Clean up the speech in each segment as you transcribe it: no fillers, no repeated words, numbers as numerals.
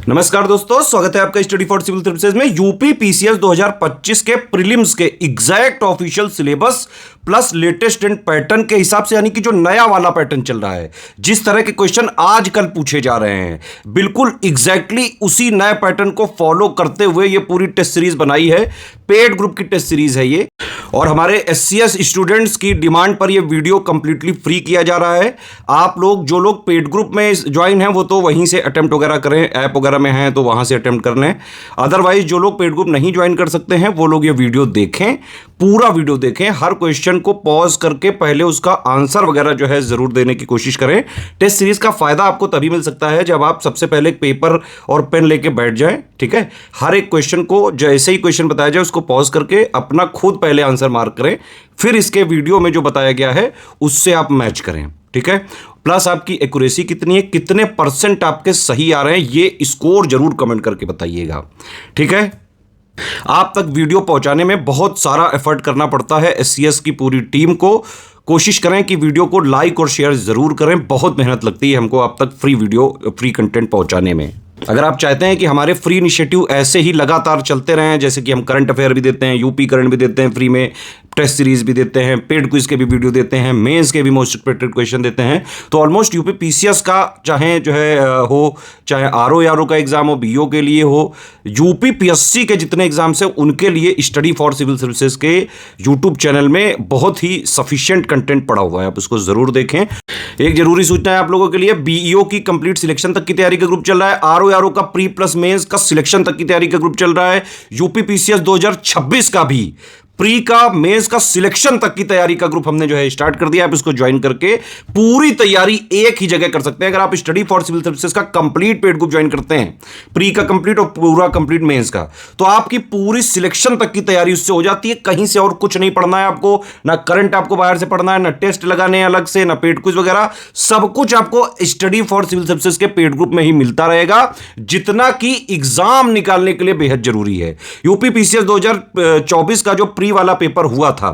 नमस्कार दोस्तों, स्वागत है आपका स्टडी फॉर सिविल सर्विसेज में। यूपी पीसीएस 2025 के प्रीलिम्स के exact official syllabus plus latest and pattern के हिसाब से, यानी कि जो नया वाला पैटर्न चल रहा है, जिस तरह के क्वेश्चन आजकल पूछे जा रहे हैं, बिल्कुल एग्जैक्टली उसी नए पैटर्न को फॉलो करते हुए ये पूरी टेस्ट सीरीज बनाई है। पेड ग्रुप की टेस्ट सीरीज है ये, और हमारे एससीएस स्टूडेंट्स की डिमांड पर ये वीडियो कंप्लीटली फ्री किया जा रहा है। आप लोग जो लोग पेड ग्रुप में ज्वाइन हैं वो तो वहीं से अटेम्प्ट वगैरह करें, ऐप वगैरह में हैं तो वहां से अटेम्प्ट कर लें। अदरवाइज जो लोग पेड ग्रुप नहीं ज्वाइन कर सकते हैं वो लोग ये वीडियो देखें, पूरा वीडियो देखें, हर क्वेश्चन को पॉज करके पहले उसका आंसर वगैरह जो है जरूर देने की कोशिश करें। टेस्ट सीरीज का फायदा आपको तभी मिल सकता है जब आप सबसे पहले एक पेपर और पेन लेके बैठ जाएं, ठीक है। हर एक क्वेश्चन को जैसे ही क्वेश्चन बताया जाए उसको पॉज करके अपना खुद पहले आंसर मार्क करें, फिर इसके वीडियो में जो बताया गया है उससे आप मैच करें, ठीक है। प्लस आपकी एक्यूरेसी कितनी है, कितने परसेंट आपके सही आ रहे हैं, ये स्कोर जरूर कमेंट करके बताइएगा, ठीक है। आप तक वीडियो पहुंचाने में बहुत सारा एफर्ट करना पड़ता है एससीएस की पूरी टीम को। कोशिश करें कि वीडियो को लाइक और शेयर जरूर करें, बहुत मेहनत लगती है हमको आप तक फ्री वीडियो, फ्री कंटेंट पहुंचाने में। अगर आप चाहते हैं कि हमारे फ्री इनिशिएटिव ऐसे ही लगातार चलते रहें, जैसे कि हम करंट अफेयर भी देते हैं, यूपी करंट भी देते हैं फ्री में, टेस्ट सीरीज भी देते हैं, पेड क्विज के भी वीडियो देते हैं, मेंस के भी मोस्ट एक्सपेक्टेड क्वेश्चन देते हैं, तो ऑलमोस्ट यूपी पीसीएस का चाहे जो है हो, चाहे आरओ का एग्जाम हो, बीओ के लिए हो, यूपी पीएससी के जितने एग्जाम्स हैं उनके लिए स्टडी फॉर सिविल सर्विसेज के यूट्यूब चैनल में बहुत ही सफिशिएंट कंटेंट पड़ा हुआ है, आप उसको जरूर देखें। एक जरूरी सूचना है आप लोगों के लिए, बीईओ की कंप्लीट सिलेक्शन तक की तैयारी का ग्रुप चल रहा है, आरओ का प्री प्लस मेंस का सिलेक्शन तक की तैयारी का ग्रुप चल रहा है, यूपी पीसीएस 2026 का भी प्री का मेंस का सिलेक्शन तक की तैयारी का ग्रुप हमने जो है स्टार्ट कर दिया। आप इसको ज्वाइन करके पूरी तैयारी एक ही जगह कर सकते हैं। अगर आप स्टडी फॉर सिविल सर्विसेज का कंप्लीट पेड ग्रुप ज्वाइन करते हैं, प्री का कंप्लीट और पूरा कंप्लीट मेंस का, तो आपकी पूरी सिलेक्शन तक की तैयारी उससे हो जाती है। कहीं से और कुछ नहीं पढ़ना है आपको, ना करंट आपको बाहर से पढ़ना है, ना टेस्ट लगाने अलग से, ना पेड क्विज वगैरह, सब कुछ आपको स्टडी फॉर सिविल सर्विसेज के पेड ग्रुप में ही मिलता रहेगा, जितना कि एग्जाम निकालने के लिए बेहद जरूरी है। यूपी पीसीएस 2024 का जो प्री वाला पेपर हुआ था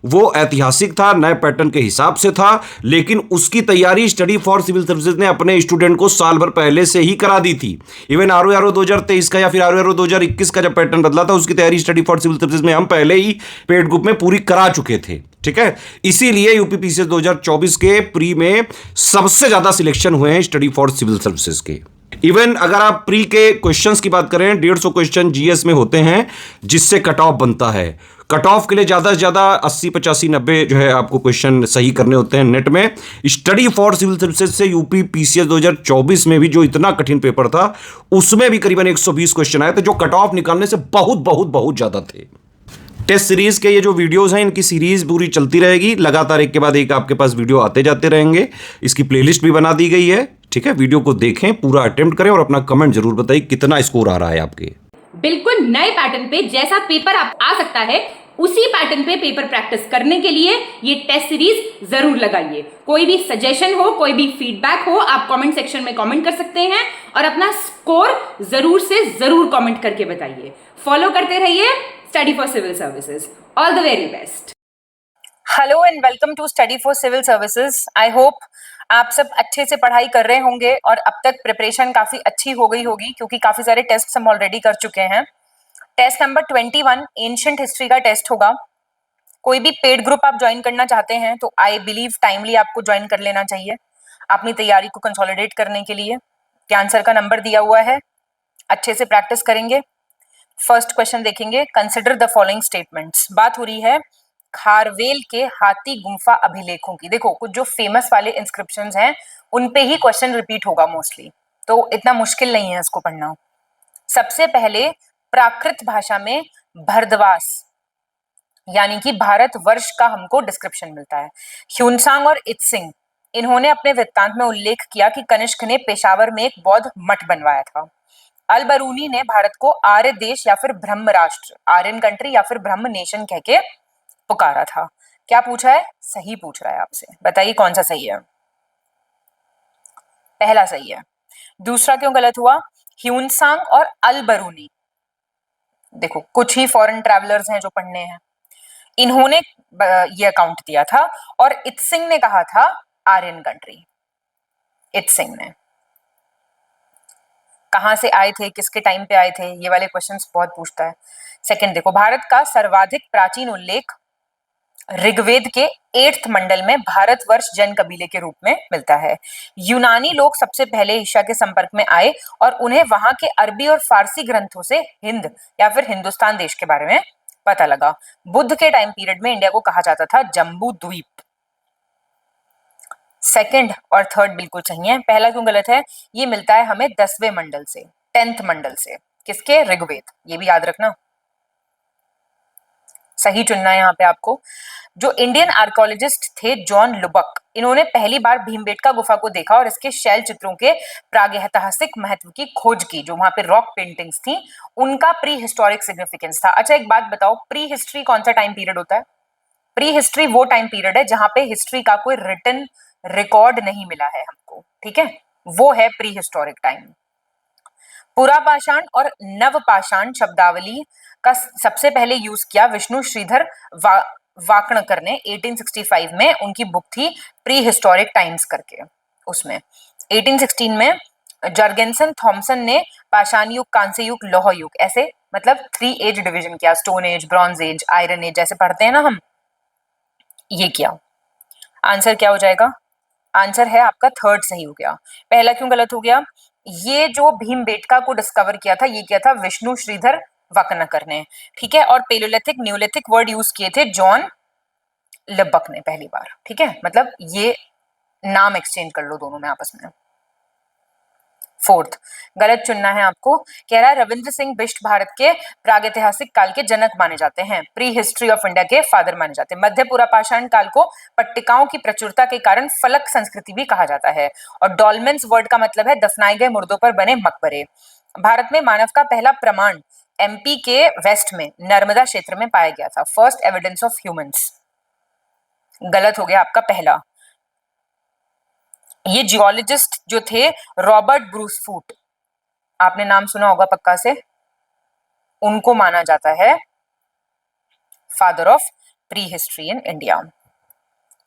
वो ऐतिहासिक था, नए पैटर्न के हिसाब से था, लेकिन उसकी तैयारी स्टडी फॉर सिविल सर्विसेज ने अपने स्टूडेंट को साल भर पहले से ही करा दी थी। इवन आरओ 2023 का या फिर आरओ 2021 का जब पैटर्न बदला था उसकी तैयारी स्टडी फॉर सिविल सर्विसेज में हम पहले ही पेड ग्रुप में पूरी करा चुके थे, ठीक है। इसीलिए यूपी पीसीएस 2024 के प्री में सबसे ज्यादा सिलेक्शन हुए हैं स्टडी फॉर सिविल सर्विसेज के। इवन अगर आप प्री के क्वेश्चंस की बात करें, 150 क्वेश्चन जीएस में होते हैं जिससे कट ऑफ बनता है। कट ऑफ के लिए ज्यादा से ज्यादा 80, 85, 90 जो है आपको क्वेश्चन सही करने होते हैं नेट में। स्टडी फॉर सिविल सर्विसेज से यूपी पीसीएस 2024 में भी जो इतना कठिन पेपर था उसमें भी करीबन 120 क्वेश्चन आए थे, जो कट ऑफ निकालने से बहुत बहुत बहुत ज्यादा थे। टेस्ट सीरीज के ये जो वीडियोस हैं, इनकी सीरीज पूरी चलती रहेगी, लगातार एक के बाद एक आपके पास वीडियो आते जाते रहेंगे। इसकी प्लेलिस्ट भी बना दी गई है, ठीक है। वीडियो को देखें, पूरा अटेम्प्ट करें और अपना कमेंट जरूर बताइए कितना स्कोर आ रहा है आपके। बिल्कुल नए पैटर्न पे जैसा पेपर आप आ सकता है उसी पैटर्न पे पेपर प्रैक्टिस करने के लिए ये टेस्ट सीरीज जरूर लगाइए। कोई भी सजेशन हो, कोई भी फीडबैक हो, आप कमेंट सेक्शन में कमेंट कर सकते हैं और अपना स्कोर जरूर से जरूर कमेंट करके बताइए। फॉलो करते रहिए study for civil services. All the very best. Hello and welcome to study for civil services. I hope आप सब अच्छे से पढ़ाई कर रहे होंगे और अब तक प्रिपरेशन काफी अच्छी हो गई होगी, क्योंकि काफी सारे टेस्ट हम ऑलरेडी कर चुके हैं। टेस्ट नंबर 21 एंशिएंट हिस्ट्री का टेस्ट होगा। कोई भी पेड ग्रुप आप ज्वाइन करना चाहते हैं तो आई बिलीव टाइमली आपको ज्वाइन कर लेना चाहिए अपनी तैयारी को कंसोलिडेट करने के लिए। आंसर का नंबर दिया हुआ है, अच्छे से प्रैक्टिस करेंगे। फर्स्ट क्वेश्चन देखेंगे, कंसिडर द फॉलोइंग स्टेटमेंट्स। बात हो रही है खारवेल के हाथी गुम्फा अभिलेखों की। देखो, कुछ जो फेमस वाले इंस्क्रिप्शंस हैं उन पे ही क्वेश्चन रिपीट होगा मोस्टली, तो इतना मुश्किल नहीं है इसको पढ़ना। सबसे पहले प्राकृत भाषा में भरद्वाज यानी कि भारत वर्ष का हमको डिस्क्रिप्शन मिलता है। ह्यूनसांग और इत्सिंग, इन्होंने अपने वृत्तांत में उल्लेख किया कि कनिष्क ने पेशावर में एक बौद्ध मठ बनवाया था। अल बरूनी ने भारत को आर्य देश या फिर ब्रह्म राष्ट्र, आर्यन कंट्री या फिर ब्रह्म नेशन कह के पुकारा था। क्या पूछा है? सही पूछ रहा है आपसे, बताइए कौन सा सही है। पहला सही है, दूसरा क्यों गलत हुआ? ह्यूनसांग और अल बरूनी, देखो कुछ ही फॉरेन ट्रैवलर्स हैं जो पढ़ने हैं, इन्होंने ये अकाउंट दिया था, और इत्सिंग ने कहा था आर्यन कंट्री, इत्सिंग ने। कहाँ से आए थे, किसके टाइम पे आए थे, ये वाले क्वेश्चंस बहुत पूछता है। सेकंड देखो, भारत का सर्वाधिक प्राचीन उल्लेख ऋग्वेद के 8th मंडल में भारतवर्ष जन कबीले के रूप में मिलता है। यूनानी लोग सबसे पहले एशिया के संपर्क में आए और उन्हें वहां के अरबी और फारसी ग्रंथों से हिंद या फिर हिंदुस्तान देश के बारे में पता लगा। बुद्ध के टाइम पीरियड में इंडिया को कहा जाता था जम्बू द्वीप। सेकंड और थर्ड बिल्कुल सही है। पहला क्यों गलत है? ये मिलता है हमें 10वें मंडल से, 10th मंडल से। किसके? ऋग्वेद। ये भी याद रखना, सही चुनना है यहाँ पे आपको। जो इंडियन आर्कोलॉजिस्ट थे जॉन लुबक, इन्होंने पहली बार भीमबेटका गुफा को देखा और इसके शैल चित्रों के प्रागैतिहासिक महत्व की खोज की। जो वहां पे रॉक पेंटिंग्स थी उनका प्री हिस्टोरिक सिग्निफिकेंस था। अच्छा एक बात बताओ, प्री हिस्ट्री कौन सा टाइम पीरियड होता है? प्री हिस्ट्री वो टाइम पीरियड है जहां पे हिस्ट्री का कोई रिटन रिकॉर्ड नहीं मिला है हमको, ठीक है, वो है प्री हिस्टोरिक टाइम। पुरापाषाण और नवपाषाण शब्दावली का सबसे पहले यूज किया विष्णु श्रीधर वाकणकर ने 1865 में। उनकी बुक थी प्री हिस्टोरिक टाइम्स करके। उसमें 1816 में जर्गेनसन थॉमसन ने पाषाण युग, कांस्य युग, लौह युग, ऐसे मतलब 3 एज डिवीजन किया। Stone age, bronze age, iron age जैसे पढ़ते हैं ना हम, ये किया। आंसर क्या हो जाएगा? आंसर है आपका थर्ड सही हो गया। पहला क्यों गलत हो गया? ये जो भीमबेटका को डिस्कवर किया था, ये किया था विष्णु श्रीधर वाकनकर ने, ठीक है। और पेलोलिथिक न्यूलिथिक वर्ड यूज किए थे जॉन लुबक ने पहली बार, ठीक है। मतलब ये नाम एक्सचेंज कर लो दोनों में आपस में। फोर्थ गलत चुनना है आपको। कह रहा है रविंद्र सिंह बिष्ट भारत के प्रागैतिहासिक काल के जनक माने जाते हैं, प्री हिस्ट्री ऑफ इंडिया के फादर माने जाते हैं। मध्य पुरापाषाण काल को पट्टिकाओं की प्रचुरता के कारण फलक संस्कृति भी कहा जाता है। और डॉल्मेंस वर्ड का मतलब है दफनाए गए मुर्दों पर बने मकबरे। भारत में मानव का पहला प्रमाण एमपी के वेस्ट में नर्मदा क्षेत्र में पाया गया था। First evidence of humans. गलत हो गया आपका पहला। ये जियोलॉजिस्ट जो थे रॉबर्ट ब्रूस फूट, आपने नाम सुना होगा पक्का से, उनको माना जाता है father of pre history in India.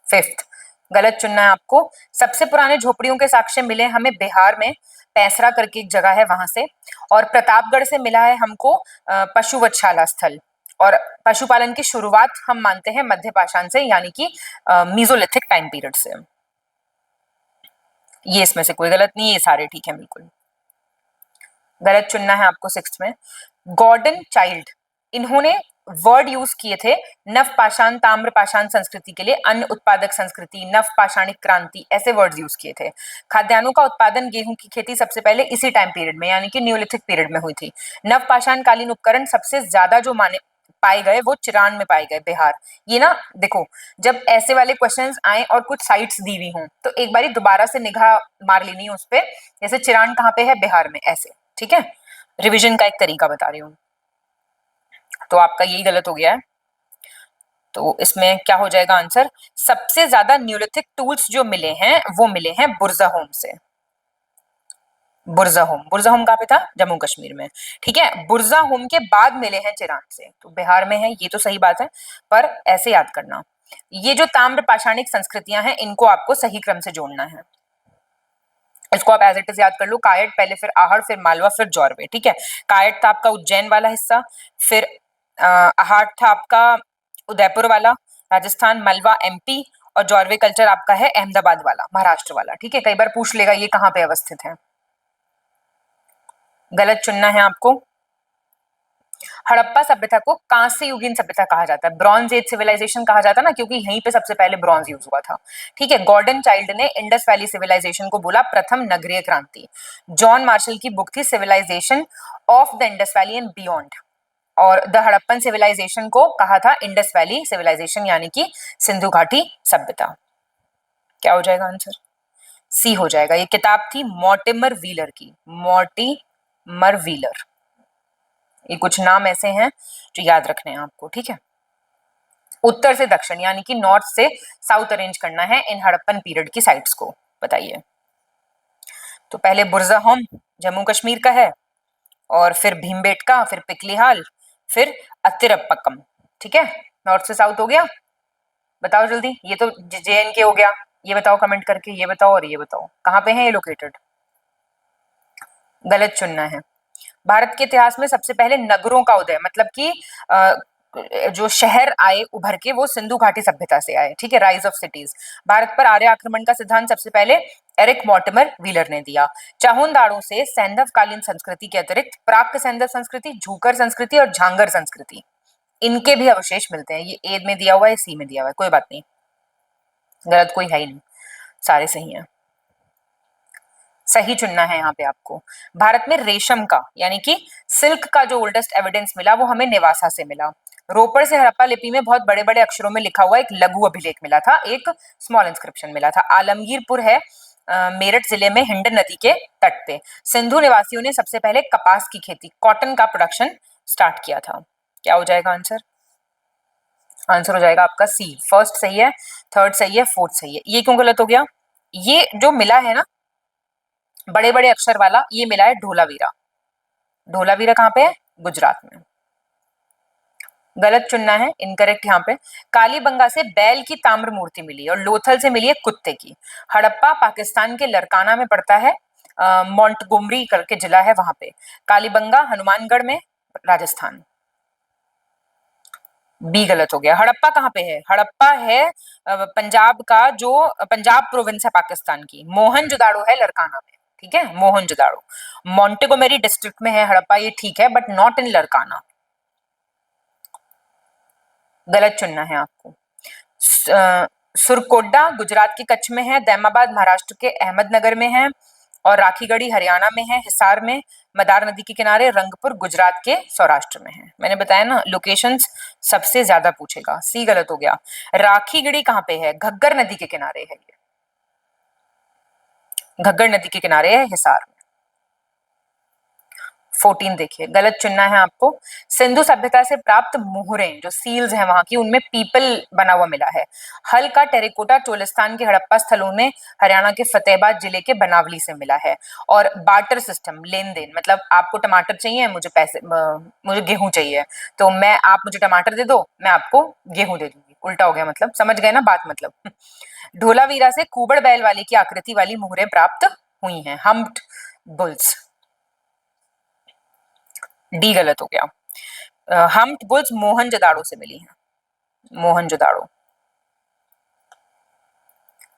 Fifth गलत चुनना है आपको। सबसे पुराने झोपड़ियों के साक्ष्य मिले हमें बिहार में, पैसरा करके एक जगह है वहां से। और प्रतापगढ़ से मिला है हमको पशुवधशाला स्थल। और पशुपालन की शुरुआत हम मानते हैं मध्य पाषाण से, यानी कि मीजोलिथिक टाइम पीरियड से। ये इसमें से कोई गलत नहीं, ये सारे ठीक है बिल्कुल। गलत चुनना है आपको सिक्स्थ में। गॉर्डन चाइल्ड, इन्होंने वर्ड यूज किए थे नव पाषाण ताम्र पाषाण संस्कृति के लिए। अन्न उत्पादक संस्कृति, नव पाषाणिक क्रांति, ऐसे वर्ड्स यूज किए थे। खाद्यान्नों का उत्पादन, गेहूं की खेती सबसे पहले इसी टाइम पीरियड में यानी कि न्यूलिथिक पीरियड में हुई थी। नव पाषाण कालीन उपकरण सबसे ज्यादा जो माने पाए गए वो चिरान में पाए गए, बिहार। ये ना देखो, जब ऐसे वाले क्वेश्चंस आए और कुछ साइट्स दी हुई हों तो एक बारी दोबारा से निगाह मार लेनी है उस पे, जैसे चिरान कहाँ पे है, बिहार में, ऐसे, ठीक है। रिवीजन का एक तरीका बता रही हूँ। तो आपका यही गलत हो गया है। तो इसमें क्या हो जाएगा आंसर? सबसे ज्यादा न्यूलिथिक टूल्स जो मिले हैं वो मिले हैं बुरजाहोम से। बुरजाहोम, बुरजाहोम कहाँ पे था? जम्मू कश्मीर में, ठीक है। बुरजाहोम के बाद मिले हैं चिरान से, तो बिहार में है, ये तो सही बात है, पर ऐसे याद करना। ये जो ताम्र पाषाणिक संस्कृतियां हैं इनको आपको सही क्रम से जोड़ना है। इसको आप एज इट इज याद कर लो। कायट पहले, फिर आहड़, फिर मालवा, फिर जौरवे, ठीक है। कायट था आपका उज्जैन वाला हिस्सा, फिर आहड़ था आपका उदयपुर वाला राजस्थान, मलवा एमपी, और जौरवे कल्चर आपका है अहमदाबाद वाला महाराष्ट्र वाला, ठीक है। कई बार पूछ लेगा ये कहाँ पे अवस्थित है। गलत चुनना है आपको। हड़प्पा सभ्यता को कांस्य युगीन सभ्यता कहा जाता है, ब्रॉन्ज एज सिविलाइजेशन कहा जाता है ना, क्योंकि यहीं पे सबसे पहले ब्रॉन्ज यूज हुआ था, ठीक है। गॉर्डन चाइल्ड ने इंडस वैली सिविलाइजेशन को बोला प्रथम नगरीय क्रांति। जॉन मार्शल की बुक थी civilisation of the Indus valley and beyond, और द हड़प्पन सिविलाइजेशन को कहा था इंडस वैली सिविलाइजेशन यानी कि सिंधु घाटी सभ्यता। क्या हो जाएगा आंसर? सी हो जाएगा। ये किताब थी मॉर्टिमर व्हीलर की, मॉर्टिमर व्हीलर। ये कुछ नाम ऐसे हैं जो याद रखने हैं आपको, ठीक है। उत्तर से दक्षिण यानी कि नॉर्थ से साउथ अरेंज करना है इन हड़प्पन पीरियड की साइट्स को, बताइए। तो पहले बुरजाहोम जम्मू कश्मीर का है, और फिर भीमबेटका, फिर पिकलीहाल, फिर अतिरप्पक्कम, ठीक है। नॉर्थ से साउथ हो गया, बताओ जल्दी। ये तो JNK हो गया, ये बताओ कमेंट करके, ये बताओ और ये बताओ कहाँ पे है ये लोकेटेड। गलत चुनना है। भारत के इतिहास में सबसे पहले नगरों का उदय, मतलब कि अ, जो शहर आए उभर के वो सिंधु घाटी सभ्यता से आए, ठीक है, राइज ऑफ सिटीज। भारत पर आर्य आक्रमण का सिद्धांत सबसे पहले एरिक मॉर्टिमर व्हीलर ने दिया। चाहुंदाड़ो से सैंधव कालीन संस्कृति के अतिरिक्त प्राक सैंधव संस्कृति, झूकर संस्कृति और झांगर संस्कृति, इनके भी अवशेष मिलते हैं। ये ए में दिया हुआ है, सी में दिया हुआ है, कोई बात नहीं, गलत कोई है ही नहीं, सारे सही हैं। सही चुनना है यहाँ पे आपको। भारत में रेशम का यानी कि सिल्क का जो ओल्डेस्ट एविडेंस मिला वो हमें नेवासा से मिला। रोपड़ से हड़प्पा लिपि में बहुत बड़े बड़े अक्षरों में लिखा हुआ एक लघु अभिलेख मिला था, एक स्मॉल इंस्क्रिप्शन मिला था। आलमगीरपुर है मेरठ जिले में हिंड नदी के तट पे। सिंधु निवासियों ने सबसे पहले कपास की खेती, कॉटन का प्रोडक्शन स्टार्ट किया था। क्या हो जाएगा आंसर? आंसर हो जाएगा आपका सी। फर्स्ट सही है, थर्ड सही है, फोर्थ सही है। ये क्यों गलत हो गया? ये जो मिला है ना बड़े बड़े अक्षर वाला, ये मिला है ढोलावीरा। ढोलावीरा कहाँ पे है? गुजरात में। गलत चुनना है, इनकरेक्ट यहाँ पे। कालीबंगा से बैल की ताम्र मूर्ति मिली और लोथल से मिली है कुत्ते की। हड़प्पा पाकिस्तान के लरकाना में पड़ता है, मोंटगोमरी करके जिला है वहां पे। कालीबंगा हनुमानगढ़ में, राजस्थान। बी गलत हो गया। हड़प्पा कहाँ पे है? हड़प्पा है पंजाब का, जो पंजाब प्रोविंस है पाकिस्तान की। मोहनजोदाड़ो है लरकाना में, ठीक है, मोहनजोदाड़ो। मोंटेगोमेरी डिस्ट्रिक्ट में है हड़प्पा, ये ठीक है, बट नॉट इन लरकाना। गलत चुनना है आपको। सुरकोड्डा गुजरात के कच्छ में है, दैमाबाद महाराष्ट्र के अहमदनगर में है, और राखीगढ़ी हरियाणा में है, हिसार में, मदार नदी के किनारे, रंगपुर गुजरात के सौराष्ट्र में है। मैंने बताया ना, लोकेशंस सबसे ज्यादा पूछेगा। सी गलत हो गया। राखीगढ़ी कहाँ पे है? घग्गर नदी के किनारे है ये, घग्गर नदी के किनारे है, हिसार में। 14 देखिए, गलत चुनना है आपको। सिंधु सभ्यता से प्राप्त मुहरें, जो सील्स हैं वहां की, उनमें पीपल बना हुआ मिला है। हल का टेरिकोटा चोलिस्तान के हड़प्पा स्थलों में हरियाणा के फतेहाबाद जिले के बनावली से मिला है। और बार्टर सिस्टम, लेन देन, मतलब आपको टमाटर चाहिए, मुझे पैसे, मुझे गेहूं चाहिए, तो मैं, आप मुझे टमाटर दे दो, मैं आपको गेहूं दे दूंगी। उल्टा हो गया, मतलब समझ गए ना बात, मतलब। ढोलावीरा से कुबड़ बैल वाले की आकृति वाली मुहरें प्राप्त हुई हैं, हम्प्ड बुल्स। डी गलत हो गया। हम्प्ड बुल्स मोहनजोदाड़ो से मिली है, मोहनजोदाड़ो।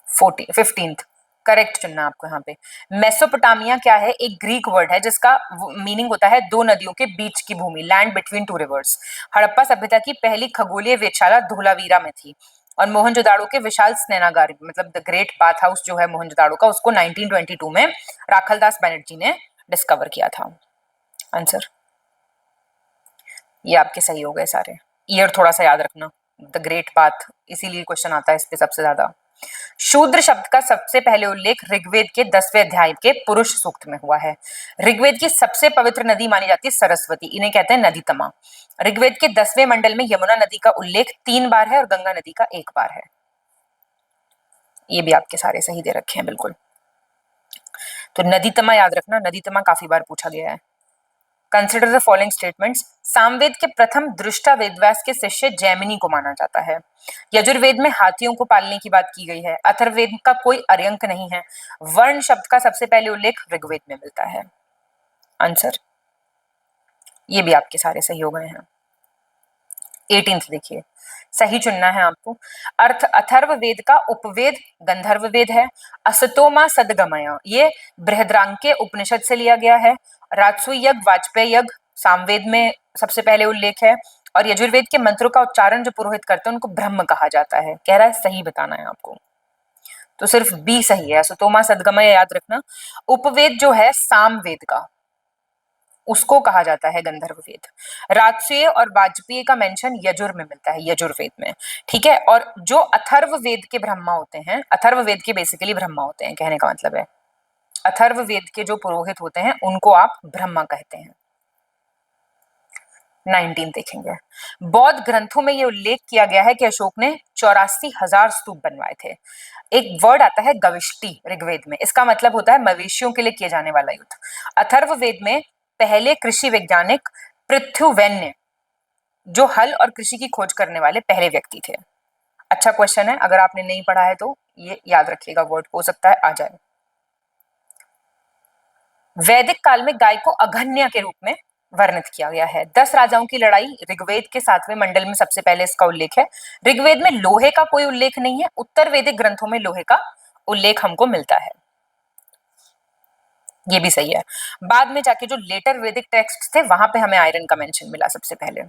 15th करेक्ट चुनना आपको यहाँ पे। मेसोपोटामिया क्या है? एक ग्रीक वर्ड है जिसका मीनिंग होता है दो नदियों के बीच की भूमि, land between two rivers. Harappa सभ्यता की पहली खगोलीय वेधशाला धोलावीरा में थी। और मोहनजोदाड़ो के विशाल स्नानागार, मतलब द ग्रेट बाथ हाउस जो है मोहनजोदाड़ो का, उसको 1922 में राखलदास बनर्जी ने डिस्कवर किया था। आंसर ये आपके सही हो गए सारे। ईयर थोड़ा सा याद रखना, द ग्रेट बाथ, इसीलिए क्वेश्चन आता है इस पे सबसे ज्यादा। शूद्र शब्द का सबसे पहले उल्लेख ऋग्वेद के 10वें अध्याय के पुरुष सूक्त में हुआ है। ऋग्वेद की सबसे पवित्र नदी मानी जाती है सरस्वती, इन्हें कहते हैं नदीतमा। ऋग्वेद के 10वें मंडल में यमुना नदी का उल्लेख 3 बार है और गंगा नदी का 1 बार है। ये भी आपके सारे सही दे रखे हैं बिल्कुल। तो नदीतमा याद रखना, नदीतमा काफी बार पूछा गया है। Consider the following statements. Samaveda के प्रथम दृष्टा वेदव्यास के शिष्य जैमिनी को माना जाता है। यजुर्वेद में हाथियों को पालने की बात की गई है। अथर्ववेद का कोई अर्यंक नहीं है। वर्ण शब्द का सबसे पहले उल्लेख ऋग्वेद में मिलता है। आंसर ये भी आपके सारे सही हो गए हैं। 18th देखिए, सही चुनना है आपको। अर्थ अथर्ववेद का उपवेद गंधर्व वेद है। असतोमा सदगमय, ये बृहद्रांके उपनिषद से लिया गया है। राजसूय यज्ञ, वाजपेयी यज्ञ सामवेद में सबसे पहले उल्लेख है। और यजुर्वेद के मंत्रों का उच्चारण जो पुरोहित करते हैं उनको ब्रह्म कहा जाता है। कह रहा है सही बताना है आपको, तो सिर्फ बी सही है। असतोमा सदगमय याद रखना। उपवेद जो है सामवेद का, उसको कहा जाता है गंधर्व वेद। राजसूय और वाजपेयी का मेंशन यजुर में मिलता है, यजुर्वेद में, ठीक है। और जो अथर्व वेद के ब्रह्मा होते हैं, अथर्व वेद के बेसिकली ब्रह्मा होते हैं, कहने का मतलब है अथर्व वेद के जो पुरोहित होते हैं उनको आप ब्रह्मा कहते हैं। 19 देखेंगे। बौद्ध ग्रंथों में यह उल्लेख किया गया है कि अशोक ने 84,000 स्तूप बनवाए थे। एक वर्ड आता है गविष्टि ऋग्वेद में, इसका मतलब होता है मवेशियों के लिए किए जाने वाला युद्ध। अथर्व वेद में पहले कृषि वैज्ञानिक पृथ्वीवैन्य, जो हल और कृषि की खोज करने वाले पहले व्यक्ति थे। अच्छा क्वेश्चन है, अगर आपने नहीं पढ़ा है तो ये याद रखिएगा, वर्ड हो सकता है आ जाए। वैदिक काल में गाय को अघन्य के रूप में वर्णित किया गया है। 10 राजाओं की लड़ाई ऋग्वेद के 7वें मंडल में सबसे पहले इसका उल्लेख है। ऋग्वेद में लोहे का कोई उल्लेख नहीं है, उत्तर वैदिक ग्रंथों में लोहे का उल्लेख हमको मिलता है, ये भी सही है। बाद में जाके जो लेटर वैदिक टेक्स्ट थे वहां पे हमें आयरन का मेंशन मिला सबसे पहले,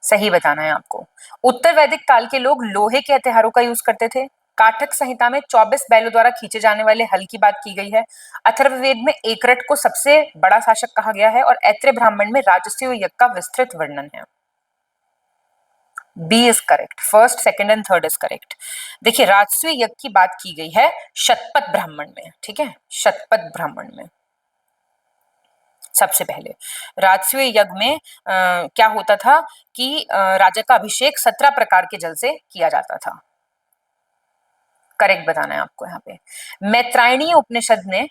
सही बताना है आपको। उत्तर वैदिक काल के लोग लोहे के हथियारों का यूज करते थे। काठक संहिता में 24 बैलों द्वारा खींचे जाने वाले हल की बात की गई है। अथर्ववेद में एकरट को सबसे बड़ा शासक कहा गया है और ऐत्रेय ब्राह्मण में राजस्व यज्ञ का विस्तृत वर्णन है। B is correct, first second and third is correct. देखिए राजस्व यज्ञ की बात की गई है शतपथ ब्राह्मण में, ठीक है, शतपथ ब्राह्मण में सबसे पहले। राजस्व यज्ञ में क्या होता था कि राजा का अभिषेक 17 प्रकार के जल से किया जाता था। करेक्ट बताना है आपको यहाँ पे। मैत्रायणी उपनिषद ने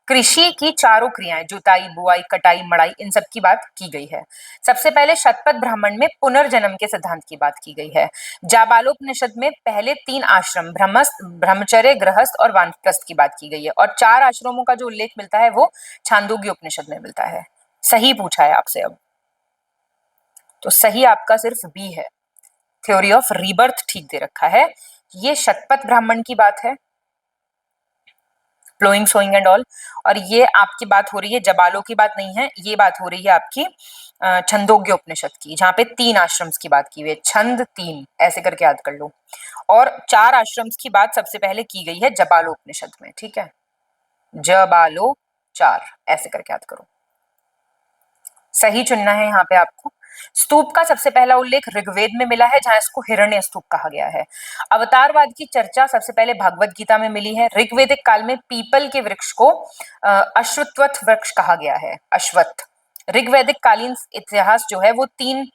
कृषि की चारों क्रियाएं, जुताई, बुआई, कटाई, मड़ाई, इन सब की बात की गई है। सबसे पहले शतपथ ब्राह्मण में पुनर्जन्म के सिद्धांत की बात की गई है। जाबालोपनिषद में पहले 3 आश्रम ब्रह्मचर्य, गृहस्थ और वानप्रस्थ की बात की गई है और 4 आश्रमों का जो उल्लेख मिलता है वो छांदोग्य उपनिषद में मिलता है। सही पूछा है आपसे अब, तो सही आपका सिर्फ बी है, थ्योरी ऑफ रीबर्थ ठीक दे रखा है। ये शतपथ ब्राह्मण की बात है, प्लोइंग सोइंग एंड ऑल, और ये आपकी बात हो रही है, जबालों की बात नहीं है, ये बात हो रही है आपकी छंदोग्य उपनिषद की, जहां पे 3 आश्रम्स की बात की हुई है। छंद 3 ऐसे करके याद कर लो, और 4 आश्रम्स की बात सबसे पहले की गई है जबालो उपनिषद में, ठीक है, जबालो 4 ऐसे करके याद करो। सही चुनना है यहाँ पे आपको। स्तूप का सबसे पहला उल्लेख ऋग्वेद में मिला है, जहां इसको हिरण्य स्तूप कहा गया है। अवतारवाद की चर्चा सबसे पहले भगवत गीता में मिली है। ऋग्वेदिक काल में पीपल के वृक्ष को अश्वत्थ वृक्ष कहा गया है, अश्वत्थ। ऋग्वेदिक कालीन इतिहास जो है वो 3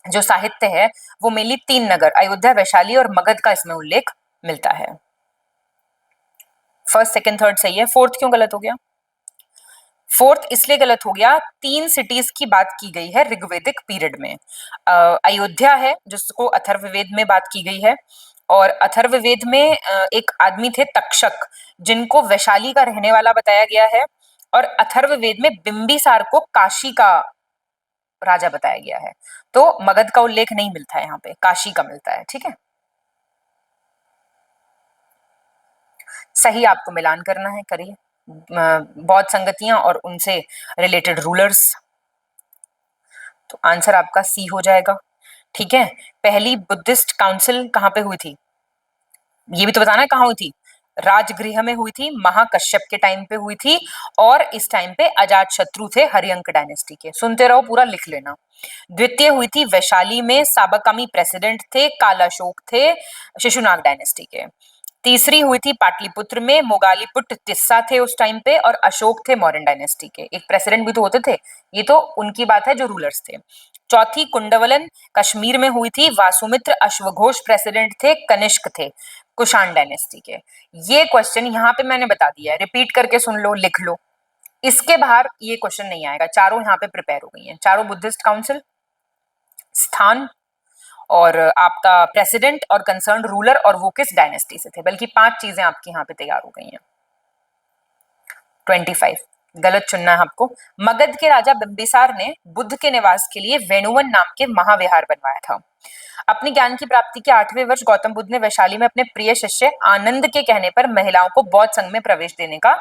जो साहित्य है वो मेनली 3 नगर अयोध्या, वैशाली और मगध का इसमें उल्लेख मिलता है। फर्स्ट सेकंड थर्ड सही है, फोर्थ क्यों गलत हो गया? फोर्थ इसलिए गलत हो गया, 3 सिटीज की बात की गई है ऋग्वेदिक पीरियड में। अयोध्या है जिसको अथर्ववेद में बात की गई है, और अथर्ववेद में एक आदमी थे तक्षक, जिनको वैशाली का रहने वाला बताया गया है, और अथर्ववेद में बिंबिसार को काशी का राजा बताया गया है। तो मगध का उल्लेख नहीं मिलता है, यहाँ पे काशी का मिलता है, ठीक है। सही आपको मिलान करना है, करिए। बौद्ध संगतियां और उनसे रिलेटेड रूलर्स, तो आंसर आपका सी हो जाएगा, ठीक है। पहली बुद्धिस्ट काउंसिल कहाँ पे हुई थी, ये भी तो बताना है कहाँ हुई थी। राजगृह में हुई थी, महाकश्यप के टाइम पे हुई थी, और इस टाइम पे अजात शत्रु थे हरियंक डायनेस्टी के, सुनते रहो पूरा लिख लेना। द्वितीय हुई थी वैशाली में, साबकामी प्रेसिडेंट थे कालाशोक थे शिशुनाग डायनेस्टी के। तीसरी हुई थी पाटलिपुत्र में, मोगालीपुट तिस्सा थे उस टाइम पे, और अशोक थे मौर्यन डायनेस्टी के। एक प्रेसिडेंट भी तो होते थे, ये तो उनकी बात है जो रूलर्स थे। चौथी कुंडवलन कश्मीर में हुई थी, वासुमित्र अश्वघोष प्रेसिडेंट थे, कनिष्क थे कुषाण डायनेस्टी के। ये क्वेश्चन यहाँ पे मैंने बता दिया है, रिपीट करके सुन लो, लिख लो, इसके बाहर ये क्वेश्चन नहीं आएगा। चारों यहाँ पे प्रिपेयर हो गई हैं, चारों बुद्धिस्ट काउंसिल, स्थान, और आपका प्रेसिडेंट और कंसर्न रूलर, और वो किस डायनेस्टी से थे। बल्कि 5 चीजें आपकी यहाँ पे तैयार हो गई हैं। 25 गलत चुनना है आपको। मगध के राजा बिंबिसार ने बुद्ध के निवास के लिए वेणुवन नाम के महाविहार बनवाया था। अपनी ज्ञान की प्राप्ति के 8वें वर्ष गौतम बुद्ध ने वैशाली में अपने प्रिय शिष्य आनंद के कहने पर महिलाओं को बौद्ध संघ में प्रवेश देने का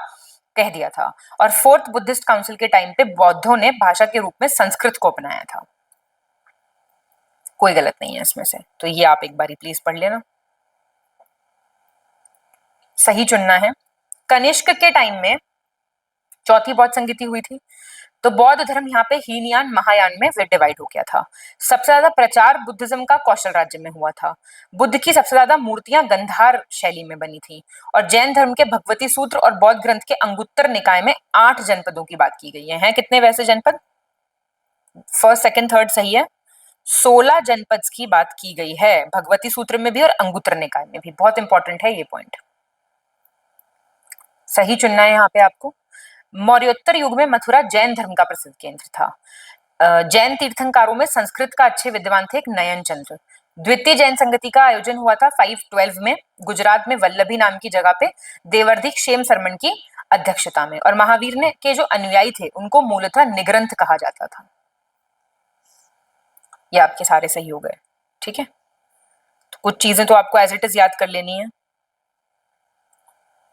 कह दिया था। और 4th बुद्धिस्ट काउंसिल के टाइम पे बौद्धों ने भाषा के रूप में संस्कृत को अपनाया था। कोई गलत नहीं है इसमें से, तो ये आप एक बारी प्लीज पढ़ लेना। सही चुनना है। कनिष्क के टाइम में चौथी बौद्ध संगति हुई थी, तो बौद्ध धर्म यहाँ पे हीनयान महायान में डिवाइड हो गया था। सबसे ज्यादा प्रचार बुद्धिज्म का कौशल राज्य में हुआ था। बुद्ध की सबसे ज्यादा मूर्तियां गंधार शैली में बनी थी, और जैन धर्म के भगवती सूत्र और बौद्ध ग्रंथ के अंगुत्तर निकाय में 8 जनपदों की बात की गई है। हैं कितने वैसे जनपद? फर्स्ट सेकंड थर्ड सही है, 16 जनपद की बात की गई है, भगवती सूत्र में भी और अंगुत्तर निकाय में भी। बहुत इंपॉर्टेंट है ये पॉइंट, सही चुनना है यहाँ पे आपको। मौर्योत्तर युग में मथुरा जैन धर्म का प्रसिद्ध केंद्र था। जैन तीर्थंकारों में संस्कृत का अच्छे विद्वान थे एक नयन चंद्र। द्वितीय जैन संगति का आयोजन हुआ था 512 में गुजरात में वल्लभी नाम की जगह पे देवर्धि क्षेम सरमन की अध्यक्षता में। और महावीर ने के जो अनुयायी थे उनको मूलतः निग्रंथ कहा जाता था। ये आपके सारे सही हो गए, ठीक है। तो कुछ चीजें तो आपको एज इट इज याद कर लेनी है।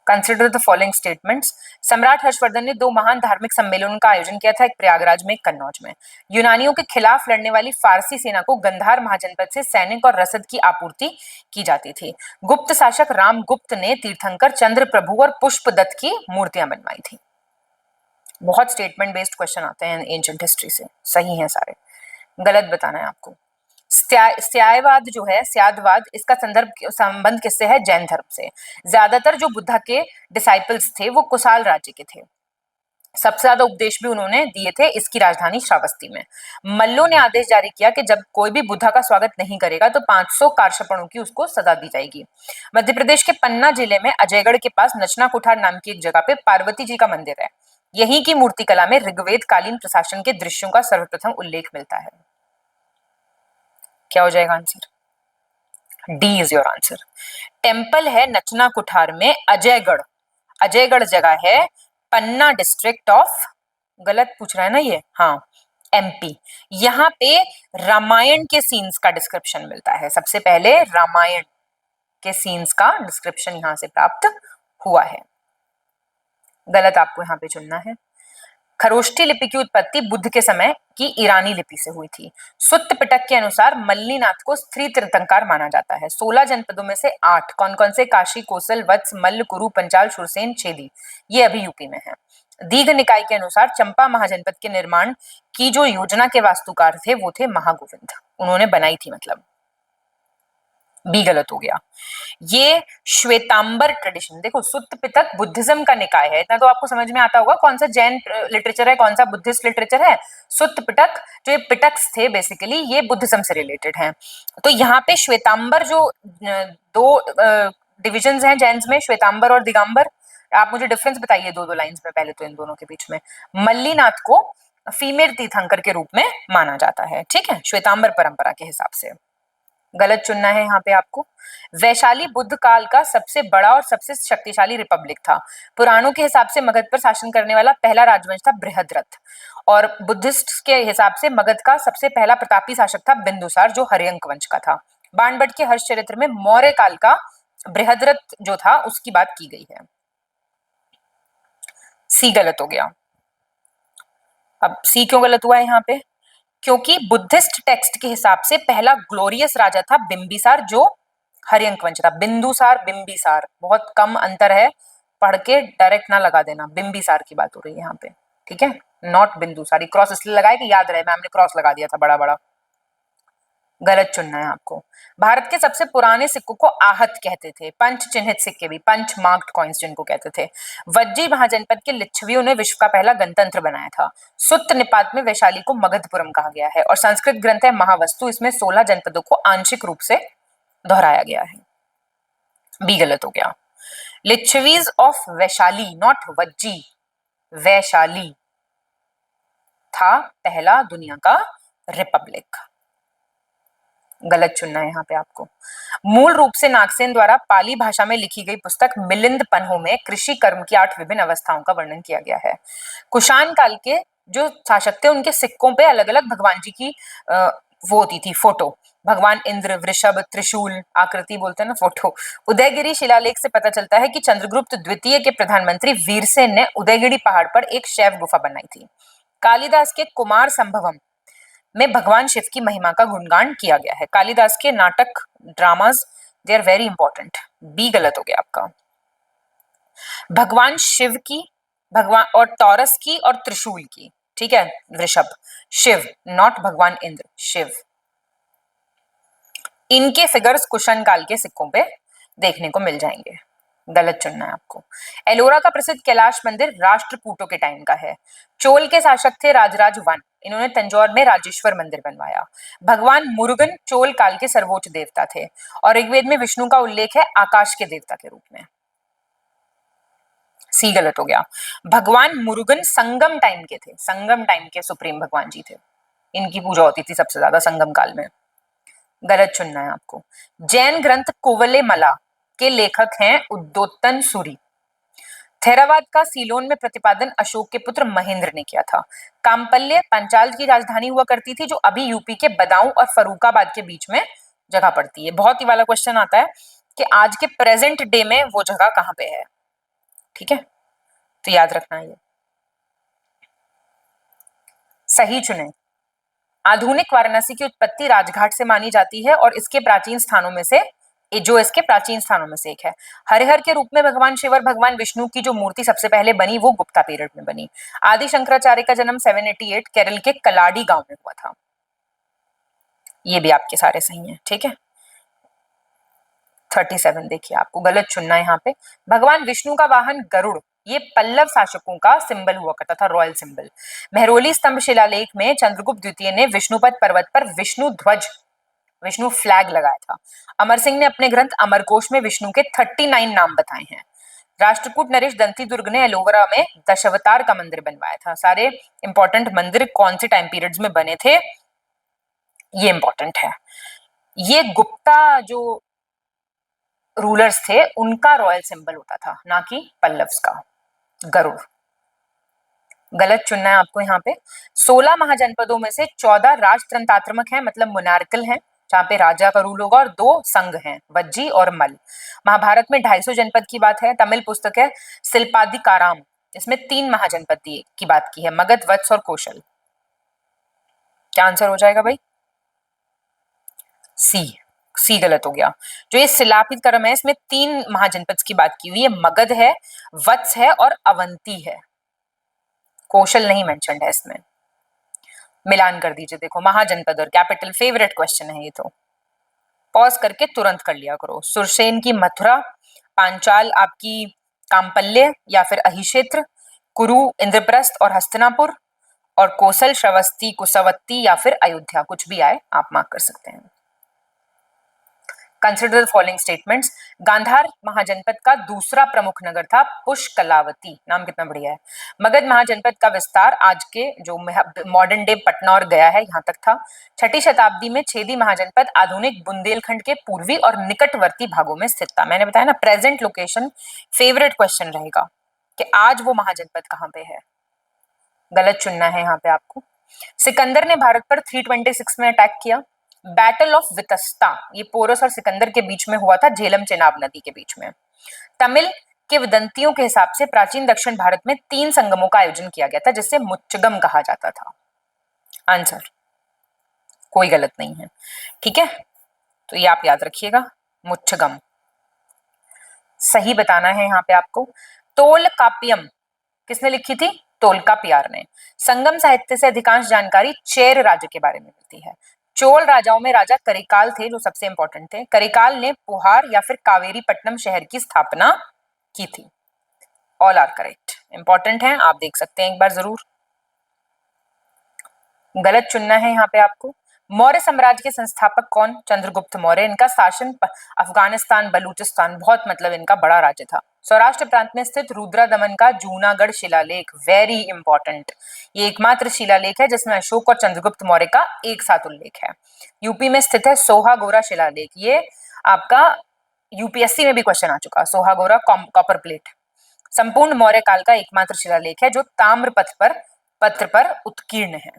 Consider the following statements. सम्राट हर्षवर्धन ने 2 महान धार्मिक सम्मेलनों का आयोजन किया था, एक प्रयागराज में, एक कन्नौज में। यूनानियों के खिलाफ लड़ने वाली फारसी सेना को गंधार महाजनपद से सैनिक और रसद की आपूर्ति की जाती थी। गुप्त शासक रामगुप्त ने तीर्थंकर, चंद्र प्रभु और पुष्पदत्त की मूर्तियां बनवाई थी। बहुत स्टेटमेंट बेस्ड क्वेश्चन आते हैं एंशिएंट हिस्ट्री से, सही है सारे, गलत बताना है आपको। स्यायवाद जो है, स्यादवाद, इसका संबंध किससे है? जैन धर्म से। ज्यादातर जो बुद्धा के डिसाइपल्स थे वो कुशाल राज्य के थे। सबसे ज्यादा उपदेश भी उन्होंने दिए थे इसकी राजधानी श्रावस्ती में। मल्लों ने आदेश जारी किया कि जब कोई भी बुद्धा का स्वागत नहीं करेगा तो 500 कारशपणों की उसको सजा दी जाएगी। मध्य प्रदेश के पन्ना जिले में अजयगढ़ के पास नचना कुठार नाम की एक जगह पे पार्वती जी का मंदिर है। यहीं की मूर्तिकला में ऋग्वेद कालीन प्रशासन के दृश्यों का सर्वप्रथम उल्लेख मिलता है। क्या हो जाएगा answer? D is your answer. Temple है नचना कुठार में अजयगढ़। अजयगढ़ जगह है पन्ना डिस्ट्रिक्ट ऑफ, गलत पूछ रहा है ना ये, हाँ, एमपी। यहाँ पे रामायण के सीन्स का डिस्क्रिप्शन मिलता है। सबसे पहले रामायण के सीन्स का डिस्क्रिप्शन यहाँ से प्राप्त हुआ है। गलत आपको यहाँ पे चुनना है। खरोष्ठी लिपि की उत्पत्ति बुद्ध के समय की ईरानी लिपि से हुई थी। सुत्त पिटक के अनुसार मल्लीनाथ को स्त्री तीर्थंकर माना जाता है। 16 जनपदों में से 8 कौन कौन से? काशी, कोसल, वत्स, मल्ल, कुरु, पंचाल, शुरसेन, छेदी, ये अभी यूपी में है। दीघ निकाय के अनुसार चंपा महाजनपद के निर्माण की जो योजना के वास्तुकार थे वो थे महागोविंद, उन्होंने बनाई थी, मतलब बी गलत हो गया। ये श्वेतांबर ट्रेडिशन, देखो सुत्त पिटक बुद्धिज्म का निकाय है, इतना तो आपको समझ में आता होगा कौन सा जैन लिटरेचर है, कौन सा बुद्धिस्ट लिटरेचर है। सुत्त पिटक, जो ये पिटक्स थे बेसिकली ये बुद्धिज्म से रिलेटेड हैं। तो यहाँ पे श्वेतांबर जो 2 डिविजन्स हैं जैन्स में, श्वेतांबर और दिगंबर, आप मुझे डिफरेंस बताइए 2 लाइंस में पहले तो इन दोनों के बीच में। मल्लीनाथ को फीमेल तीर्थंकर के रूप में माना जाता है, ठीक है, श्वेतांबर परंपरा के हिसाब से। गलत चुनना है यहाँ पे आपको। वैशाली बुद्ध काल का सबसे बड़ा और सबसे शक्तिशाली रिपब्लिक था। पुराणों के हिसाब से मगध पर शासन करने वाला पहला राजवंश था बृहद्रथ, और बुद्धिस्ट के हिसाब से मगध का सबसे पहला प्रतापी शासक था बिंदुसार जो हर्यंक वंश का था। बाणभट्ट के हर्ष चरित्र में मौर्य काल का बृहद्रथ जो था उसकी बात की गई है। सी गलत हो गया। अब सी क्यों गलत हुआ है यहाँ पे? क्योंकि बुद्धिस्ट टेक्स्ट के हिसाब से पहला ग्लोरियस राजा था बिंबिसार जो हर्यंक वंश था। बिंदुसार, बिंबिसार, बहुत कम अंतर है, पढ़ के डायरेक्ट ना लगा देना। बिंबिसार की बात हो रही है यहाँ पे, ठीक है, नॉट बिंदुसार। क्रॉस इसलिए लगाए कि याद रहे, मैम ने क्रॉस लगा दिया था बड़ा बड़ा। गलत चुनना है आपको। भारत के सबसे पुराने सिक्कों को आहत कहते थे। पंच चिन्हित सिक्के भी, पंच मार्क्ड कॉइन्स जिनको कहते थे। वज्जी महाजनपद के लिच्छवियों ने विश्व का पहला गणतंत्र बनाया था। सुत्त निपात में वैशाली को मगधपुरम कहा गया है। और संस्कृत ग्रंथ है महावस्तु, इसमें 16 जनपदों को आंशिक रूप से दोहराया गया है। बी गलत हो गया। लिच्छवीज ऑफ वैशाली, नॉट वज्जी, वैशाली था पहला दुनिया का रिपब्लिक। गलत चुनना है यहाँ पे आपको। मूल रूप से नागसेन द्वारा पाली भाषा में लिखी गई पुस्तक मिलिंद पन्हों में कृषि कर्म की 8 विभिन्न अवस्थाओं का वर्णन किया गया है। कुषाण काल के जो शासक थे उनके सिक्कों पे अलग अलग भगवान जी की वो होती थी फोटो। भगवान इंद्र, वृषभ, त्रिशूल आकृति बोलते हैं ना फोटो। उदयगिरी शिलालेख से पता चलता है कि चंद्रगुप्त द्वितीय के प्रधानमंत्री वीरसेन ने उदयगिरी पहाड़ पर एक शैव गुफा बनाई थी। कालिदास के कुमार संभवम में भगवान शिव की महिमा का गुणगान किया गया है। कालिदास के नाटक, dramas, they are very important. B गलत हो गया आपका। भगवान शिव की, भगवान और टॉरस की और त्रिशूल की, ठीक है, वृषभ, शिव, नॉट भगवान इंद्र, शिव। इनके फिगर्स कुषाण काल के सिक्कों पे देखने को मिल जाएंगे। गलत चुनना है आपको। एलोरा का प्रसिद्ध कैलाश मंदिर राष्ट्रकूटों के टाइम का है। चोल के शासक थे राजराज वन, इन्होंने तंजौर में राजेश्वर मंदिर बनवाया। भगवान मुरुगन चोल काल के सर्वोच्च देवता थे और ऋग्वेद में विष्णु का उल्लेख है आकाश के देवता के रूप में। सी गलत हो गया। भगवान मुरुगन संगम टाइम के थे, संगम टाइम के सुप्रीम भगवान जी थे, इनकी पूजा होती थी सबसे ज्यादा संगम काल में। गलत चुनना है आपको। जैन ग्रंथ कुवलेमला के लेखक हैं उद्योतन सूरी। थेरावाद का सीलोन में प्रतिपादन अशोक के पुत्र महेंद्र ने किया था। काम्पल्य पांचाल की राजधानी हुआ करती थी, जो अभी यूपी के बदाऊं और फर्रुखाबाद के बीच में जगह पड़ती है। बहुत ही वाला क्वेश्चन आता है कि आज के प्रेजेंट डे में वो जगह कहां पे है। ठीक है, तो याद रखना है ये। सही चुने। आधुनिक वाराणसी की उत्पत्ति राजघाट से मानी जाती है और इसके प्राचीन स्थानों में से एक है। हरिहर के रूप में भगवान शिव और भगवान विष्णु की जो मूर्ति सबसे पहले बनी वो गुप्ता पीरियड में बनी। आदि शंकराचार्य का जन्म 788 केरल के कलाडी गांव में हुआ था। ये भी आपके सारे सही हैं। ठीक है, 37 देखिए, आपको गलत चुनना है यहाँ पे। भगवान विष्णु का वाहन गरुड़, ये पल्लव शासकों का सिंबल हुआ करता था, रॉयल सिंबल। मेहरौली स्तंभ शिलालेख में चंद्रगुप्त द्वितीय ने विष्णुपद पर्वत पर विष्णु ध्वज, विष्णु फ्लैग लगाया था। अमर सिंह ने अपने ग्रंथ अमरकोश में विष्णु के 39 नाम बताए हैं। राष्ट्रकूट नरेश दंती दुर्ग ने एलोवेरा में दशावतार का मंदिर बनवाया था। सारे इंपॉर्टेंट मंदिर कौन से टाइम पीरियड्स में बने थे, ये इंपॉर्टेंट है। ये गुप्ता जो रूलर्स थे उनका रॉयल सिंबल होता था, ना कि पल्लव्स का, गरुड़। गलत चुनना है आपको यहाँ पे। 16 महाजनपदों में से 14 राजतंत्रात्मक हैं, मतलब मोनार्कल हैं, जहां पे राजा का रूल होगा, और 2 संघ हैं, वज्जी और मल। महाभारत में 250 जनपद की बात है। तमिल पुस्तक है शिल्पादिकाराम, इसमें 3 महाजनपद की बात की है, मगध, वत्स और कौशल। क्या आंसर हो जाएगा भाई? सी गलत हो गया। जो ये शिलापितकरम है इसमें 3 महाजनपद की बात की हुई है, मगध है, वत्स है और अवंती है। कौशल नहीं मेंशन्ड है इसमें। मिलान कर दीजिए, देखो महाजनपद और कैपिटल, फेवरेट क्वेश्चन है ये तो। पॉज करके तुरंत कर लिया करो। सुरसेन की मथुरा, पांचाल आपकी काम्पल्य या फिर अहिक्षेत्र, कुरु इंद्रप्रस्थ और हस्तिनापुर, और कौशल श्रवस्ती, कुशवत्ती या फिर अयोध्या, कुछ भी आए आप मार्क कर सकते हैं। Consider the following statements. Gandhara Mahajanapada का दूसरा प्रमुख नगर था पुष्कलावती, नाम कितना बढ़िया है। मगध महाजनपद का विस्तार आज के जो मॉडर्न डे पटना और गया है यहाँ तक था। 6ठी शताब्दी में छेदी महाजनपद आधुनिक बुंदेलखंड के पूर्वी और निकटवर्ती भागों में स्थित था। मैंने बताया ना, प्रेजेंट लोकेशन फेवरेट क्वेश्चन रहेगा कि आज वो महाजनपद कहाँ पे है। गलत चुनना है यहाँ पे आपको। सिकंदर ने भारत पर 326 में अटैक किया। बैटल ऑफ वितस्ता, ये पोरस और सिकंदर के बीच में हुआ था, झेलम चेनाब नदी के बीच में। तमिल किंवदंतियों के हिसाब से प्राचीन दक्षिण भारत में 3 संगमों का आयोजन किया गया था, जिसे मुच्चगम कहा जाता था। आंसर कोई गलत नहीं है। ठीक है, तो ये आप याद रखिएगा, मुच्चगम सही बताना है यहाँ पे आपको। तोलकाप्पियम किसने लिखी थी? तोलकाप्पियार ने। संगम साहित्य से अधिकांश जानकारी चेर राज्य के बारे में मिलती है। चोल राजाओं में राजा करिकाल थे, जो सबसे इंपॉर्टेंट थे। करिकाल ने पुहार या फिर कावेरीपट्टनम शहर की स्थापना की थी। ऑल आर करेक्ट, इंपॉर्टेंट है, आप देख सकते हैं एक बार जरूर। गलत चुनना है यहाँ पे आपको। मौर्य साम्राज्य के संस्थापक कौन? चंद्रगुप्त मौर्य। इनका शासन अफगानिस्तान, बलूचिस्तान, बहुत मतलब इनका बड़ा राज्य था। सौराष्ट्र प्रांत में स्थित रुद्रदमन का जूनागढ़ शिलालेख, वेरी इंपॉर्टेंट। ये एकमात्र शिलालेख है जिसमें अशोक और चंद्रगुप्त मौर्य का एक साथ उल्लेख है। यूपी में स्थित है सोहागोरा शिलालेख, ये आपका यूपीएससी में भी क्वेश्चन आ चुका। सोहागोरा कॉपर प्लेट संपूर्ण मौर्य काल का एकमात्र शिलालेख है जो ताम्र पत्र पर उत्कीर्ण है।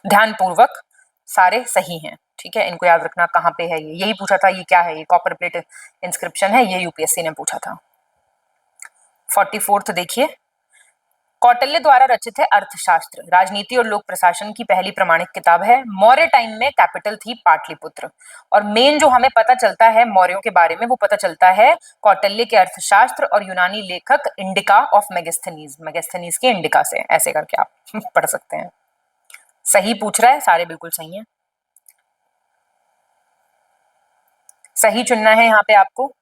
ध्यानपूर्वक सारे सही हैं। ठीक है, इनको याद रखना कहाँ पे है ये, यही पूछा था। ये क्या है? ये कॉपर प्लेट इंस्क्रिप्शन है, ये यूपीएससी ने पूछा था। 44th देखिए, कौटिल्य द्वारा रचित है अर्थशास्त्र, राजनीति और लोक प्रशासन की पहली प्रमाणिक किताब है। मौर्य टाइम में कैपिटल थी पाटलिपुत्र। और मेन जो हमें पता चलता है मौर्यों के बारे में वो पता चलता है कौटिल्य के अर्थशास्त्र और यूनानी लेखक इंडिका ऑफ मेगास्थनीज के इंडिका से, ऐसे करके आप पढ़ सकते हैं। सही पूछ रहा है, सारे बिल्कुल सही हैं। सही चुनना है यहाँ पे आपको।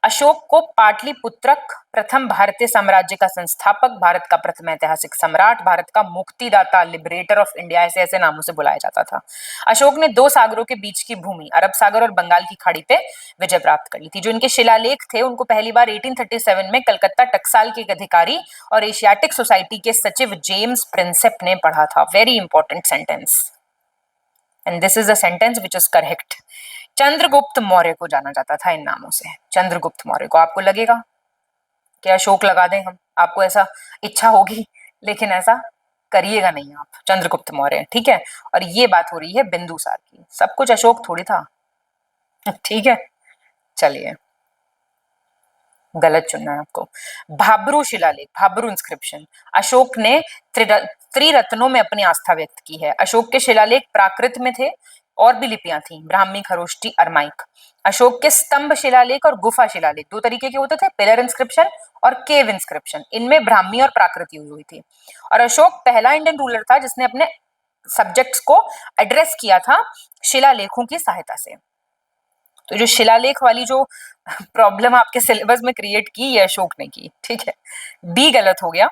अशोक को पाटलिपुत्रक, प्रथम भारतीय साम्राज्य का संस्थापक, भारत का प्रथम ऐतिहासिक सम्राट, भारत का मुक्तिदाता, लिबरेटर ऑफ इंडिया, ऐसे ऐसे नामों से बुलाया जाता था। अशोक ने 2 सागरों के बीच की भूमि, अरब सागर और बंगाल की खाड़ी पे विजय प्राप्त कर ली थी। जो इनके शिलालेख थे उनको पहली बार 1837 में कलकत्ता टकसाल के एक अधिकारी और एशियाटिक सोसाइटी के सचिव जेम्स प्रिंसेप ने पढ़ा था। Very important sentence. And this is the sentence which is correct. Chandragupta Maurya को जाना जाता था इन नामों से, चंद्रगुप्त मौर्य को। आपको लगेगा कि अशोक लगा दें हम, आपको ऐसा इच्छा होगी, लेकिन ऐसा करिएगा नहीं आप, चंद्रगुप्त मौर्य, ठीक है। और ये बात हो रही है बिंदुसार की, सब कुछ अशोक थोड़ी था, ठीक है। चलिए, गलत चुनना है आपको। भाब्रू शिलालेख, भाब्रू इंस्क्रिप्शन, अशोक ने त्रिरत्नों में अपनी आस्था व्यक्त की है। अशोक के शिलालेख प्राकृत में थे, और भी लिपियां थी, ब्राह्मी, खरोष्टी, अरमाइक। अशोक के स्तंभ शिलालेख और गुफा शिलालेख दो तरीके के होते थे, पिलर इंस्क्रिप्शन और केव इंस्क्रिप्शन। इनमें ब्राह्मी और प्राकृत यूज हुई थी। और अशोक पहला इंडियन रूलर था जिसने अपने सब्जेक्ट्स को एड्रेस किया था शिलालेखों की सहायता से। तो जो शिलालेख वाली जो प्रॉब्लम आपके सिलेबस में क्रिएट की, ये अशोक ने की, ठीक है। बी गलत हो गया।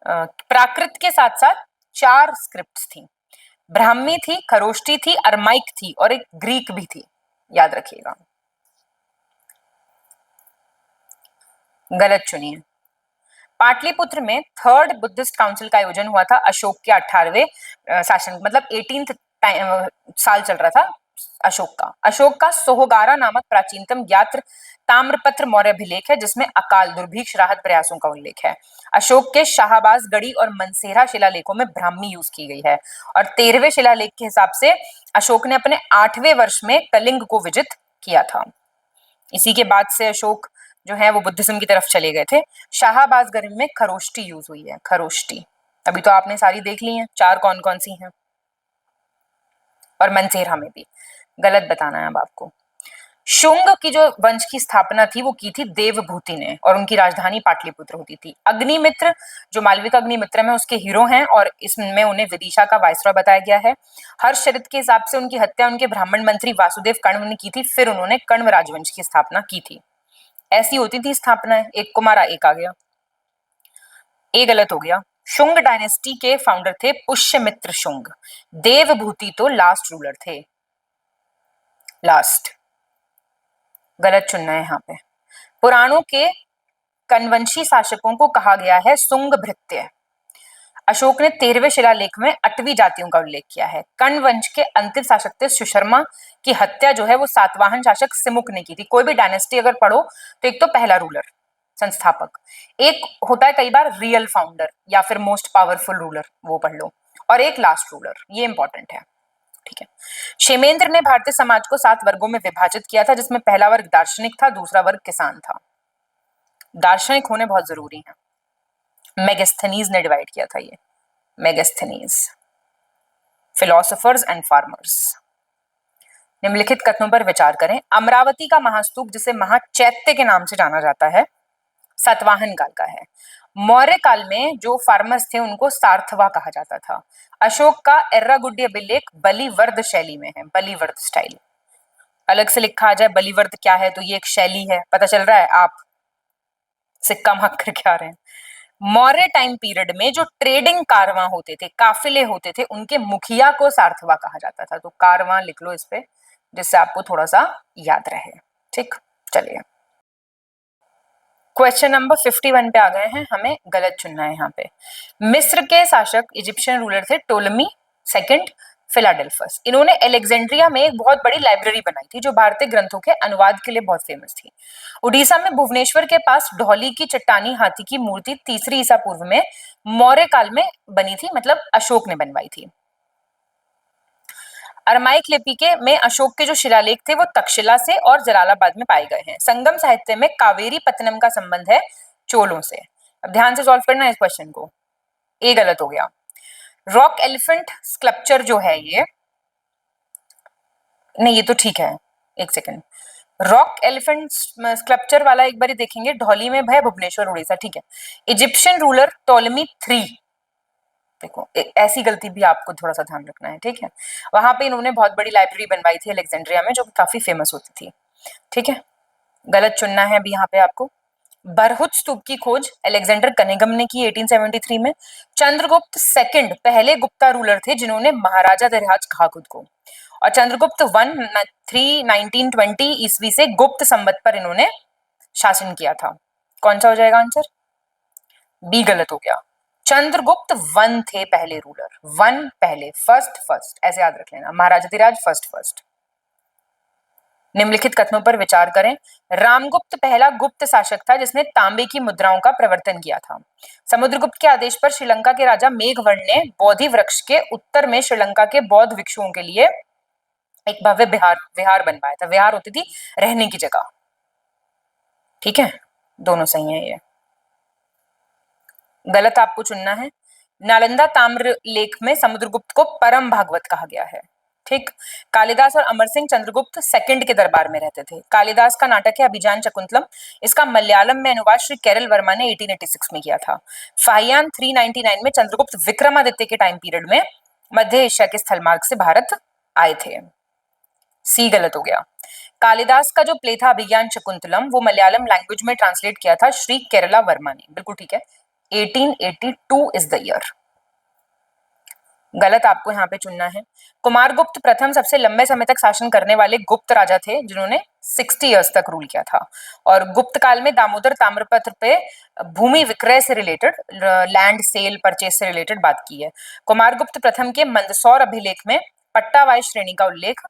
प्राकृत के साथ साथ 4 स्क्रिप्ट्स थी, ब्राह्मी थी, खरोष्टी थी, अरमाइक थी और एक ग्रीक भी थी, याद रखिएगा। गलत चुनिए। पाटलिपुत्र में 3rd बुद्धिस्ट काउंसिल का आयोजन हुआ था अशोक के 18वें शासन, मतलब 18th साल चल रहा था अशोक का। अशोक का सोहगारा नामक प्राचीनतम ज्ञात ताम्रपत्र मौर्य अभिलेख है, जिसमें अकाल, दुर्भिक्ष, राहत प्रयासों का उल्लेख है। अशोक के शाहबाज गढ़ी और मनसेरा शिलालेखों में ब्राह्मी यूज की गई है। और 13वें शिलालेख के हिसाब से अशोक ने अपने 8वें वर्ष में कलिंग को विजित किया था। इसी के बाद से अशोक जो है वो बुद्धिज्म की तरफ चले गए थे। शाहबाजगढ़ में खरोष्टी यूज हुई है, खरोष्टी। अभी तो आपने सारी देख ली हैं, 4 कौन कौन सी हैं, और मनसेरा में भी। गलत बताना है अब आपको। शुंग की जो वंश की स्थापना थी वो की थी देवभूति ने, और उनकी राजधानी पाटलिपुत्र होती थी। अग्निमित्र, जो मालविका अग्निमित्र में उसके हीरो हैं, और इसमें उन्हें विदिशा का वायसरॉय बताया गया है। हर्षचरित के हिसाब से उनकी हत्या उनके ब्राह्मण मंत्री वासुदेव कण्व ने की थी, फिर उन्होंने कण्व राजवंश की स्थापना की थी। ऐसी होती थी स्थापनाएं, एक को मारा एक आ गया। ए गलत हो गया। शुंग डायनेस्टी के फाउंडर थे पुष्यमित्र शुंग। देवभूति तो लास्ट रूलर थे, लास्ट। गलत चुनना है यहाँ पे। पुराणों के कनवंशी शासकों को कहा गया है सुंग भृत्य। अशोक ने 13वें शिलालेख में 8वीं जातियों का उल्लेख किया है। कण्व वंश के अंतिम शासक थे सुशर्मा, की हत्या जो है वो सातवाहन शासक सिमुक ने की थी। कोई भी डायनेस्टी अगर पढ़ो तो एक तो पहला रूलर, संस्थापक, एक होता है कई बार रियल फाउंडर या फिर मोस्ट पावरफुल रूलर, वो पढ़ लो, और एक लास्ट रूलर, ये इंपॉर्टेंट है, ठीक है। क्षेमेंद्र ने भारतीय समाज को 7 वर्गों में विभाजित किया था, जिसमें पहला वर्ग दार्शनिक था, दूसरा वर्ग किसान था। दार्शनिक होने बहुत जरूरी है। मेगास्थनीज ने डिवाइड किया था ये, मेगास्थनीज, फिलोसोफर्स एंड फार्मर्स। निम्नलिखित कथनों पर विचार करें। अमरावती का महास्तूप, जिसे महाचैत्य के नाम से जाना जाता है, सातवाहन काल का है। मौर्य काल में जो फार्मर्स थे उनको सार्थवा कहा जाता था। अशोक का एर्रागुड्डी अभिलेख बलिवर्द शैली में है, बलिवर्द स्टाइल। अलग से लिखा आ जाए बलिवर्द क्या है तो ये एक शैली है, पता चल रहा है, आप सिक्का मार करके आ रहे हैं। मौर्य टाइम पीरियड में जो ट्रेडिंग कारवां होते थे, काफिले होते थे, उनके मुखिया को सार्थवा कहा जाता था। तो कारवां लिख लो इस पे, जिससे आपको थोड़ा सा याद रहे, ठीक। चलिए, क्वेश्चन नंबर 51 पे आ गए हैं, हमें गलत चुनना है यहाँ पे। मिस्र के शासक इजिप्शियन रूलर थे टोलमी सेकंड फिलाडेल्फस। इन्होंने एलेक्जेंड्रिया में एक बहुत बड़ी लाइब्रेरी बनाई थी, जो भारतीय ग्रंथों के अनुवाद के लिए बहुत फेमस थी। उड़ीसा में भुवनेश्वर के पास ढौली की चट्टानी हाथी की मूर्ति 3री ईसा पूर्व में मौर्य काल में बनी थी, मतलब अशोक ने बनवाई थी। अरमाइक लिपि के में अशोक के जो शिलालेख थे वो तक्षशिला से और जलालाबाद में पाए गए हैं। संगम साहित्य में कावेरी पत्तनम का संबंध है चोलों से। अब ध्यान से सॉल्व करना है इस क्वेश्चन को। ए गलत हो गया। रॉक एलिफेंट स्कल्पचर जो है ये, नहीं ये तो ठीक है, एक सेकंड। रॉक एलिफेंट स्कल्पचर वाला एक बार देखेंगे, ढौली में है, भुवनेश्वर उड़ीसा, ठीक है। इजिप्शियन रूलर टोलेमी 3, देखो ऐसी गलती भी आपको थोड़ा सा ध्यान रखना है, ठीक है। वहां पे इन्होंने बहुत बड़ी लाइब्रेरी बनवाई थी अलेक्जेंड्रिया में, जो काफी फेमस होती थी, ठीक है। गलत चुनना है अभी यहाँ पे आपको। बरहुत स्तूप की खोज अलेक्जेंडर कनिंघम ने की 1873 में। चंद्रगुप्त सेकंड पहले गुप्ता रूलर थे जिन्होंने महाराजा दरिहाज कहा खुद को। और चंद्रगुप्त 1920 ईस्वी से गुप्त संवत पर इन्होंने शासन किया था। कौन सा हो जाएगा आंसर? बी गलत हो गया। चंद्रगुप्त वन थे पहले रूलर, वन पहले, फर्स्ट ऐसे याद रख लेना, महाराजाधिराज फर्स्ट। निम्नलिखित कथनों पर विचार करें। रामगुप्त पहला गुप्त शासक था जिसने तांबे की मुद्राओं का प्रवर्तन किया था। समुद्रगुप्त के आदेश पर श्रीलंका के राजा मेघवर्ण ने बोधि वृक्ष के उत्तर में श्रीलंका के बौद्ध भिक्षुओं के लिए एक भव्य विहार बनवाया था। विहार होती थी रहने की जगह। ठीक है, दोनों सही है। ये गलत आपको चुनना है। नालंदा ताम्र लेख में समुद्रगुप्त को परम भागवत कहा गया है। ठीक। कालिदास और अमर सिंह चंद्रगुप्त सेकंड के दरबार में रहते थे। कालिदास का नाटक है अभिजान शकुंतलम, इसका मलयालम में अनुवाद श्री केरल वर्मा ने 1886 में किया था। फाहियान 399 में चंद्रगुप्त विक्रमादित्य के टाइम पीरियड में मध्य एशिया के स्थल मार्ग से भारत आए थे। सी गलत हो गया। कालिदास का जो प्ले था अभिज्ञान शकुंतलम वो मलयालम लैंग्वेज में ट्रांसलेट किया था श्री केरला वर्मा ने। बिल्कुल ठीक है, 1882 इज द ईयर। गलत आपको यहाँ पे चुनना है। कुमारगुप्त प्रथम सबसे लंबे समय तक शासन करने वाले गुप्त राजा थे जिन्होंने 60 इयर्स तक रूल किया था। और गुप्त काल में दामोदर ताम्रपत्र पे भूमि विक्रय से रिलेटेड, लैंड सेल परचेज से रिलेटेड बात की है। कुमारगुप्त प्रथम के मंदसौर अभिलेख में पट्टावाय श्रेणी का उल्लेख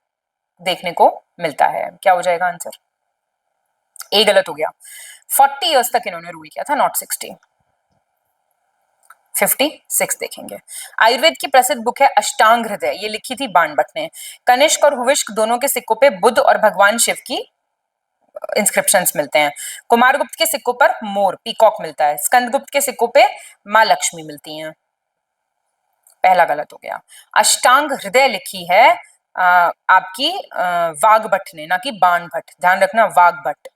देखने को मिलता है। क्या हो जाएगा आंसर? ए गलत हो गया। 40 इयर्स तक इन्होंने रूल किया था, नॉट 60। 56 देखेंगे। आयुर्वेद की प्रसिद्ध बुक है अष्टांग हृदय, ये लिखी थी बाणभट्ट ने। कनिष्क और हुविष्क दोनों के सिक्कों पे बुध और भगवान शिव की इंस्क्रिप्शंस मिलते हैं। कुमारगुप्त के सिक्कों पर मोर, पीकॉक मिलता है। स्कंदगुप्त के सिक्कों पे माँ लक्ष्मी मिलती हैं। पहला गलत हो गया। अष्टांग हृदय लिखी है आपकी वाघभट्ट ने, ना कि बाणभट्ट, ध्यान रखना, वाघभट्ट।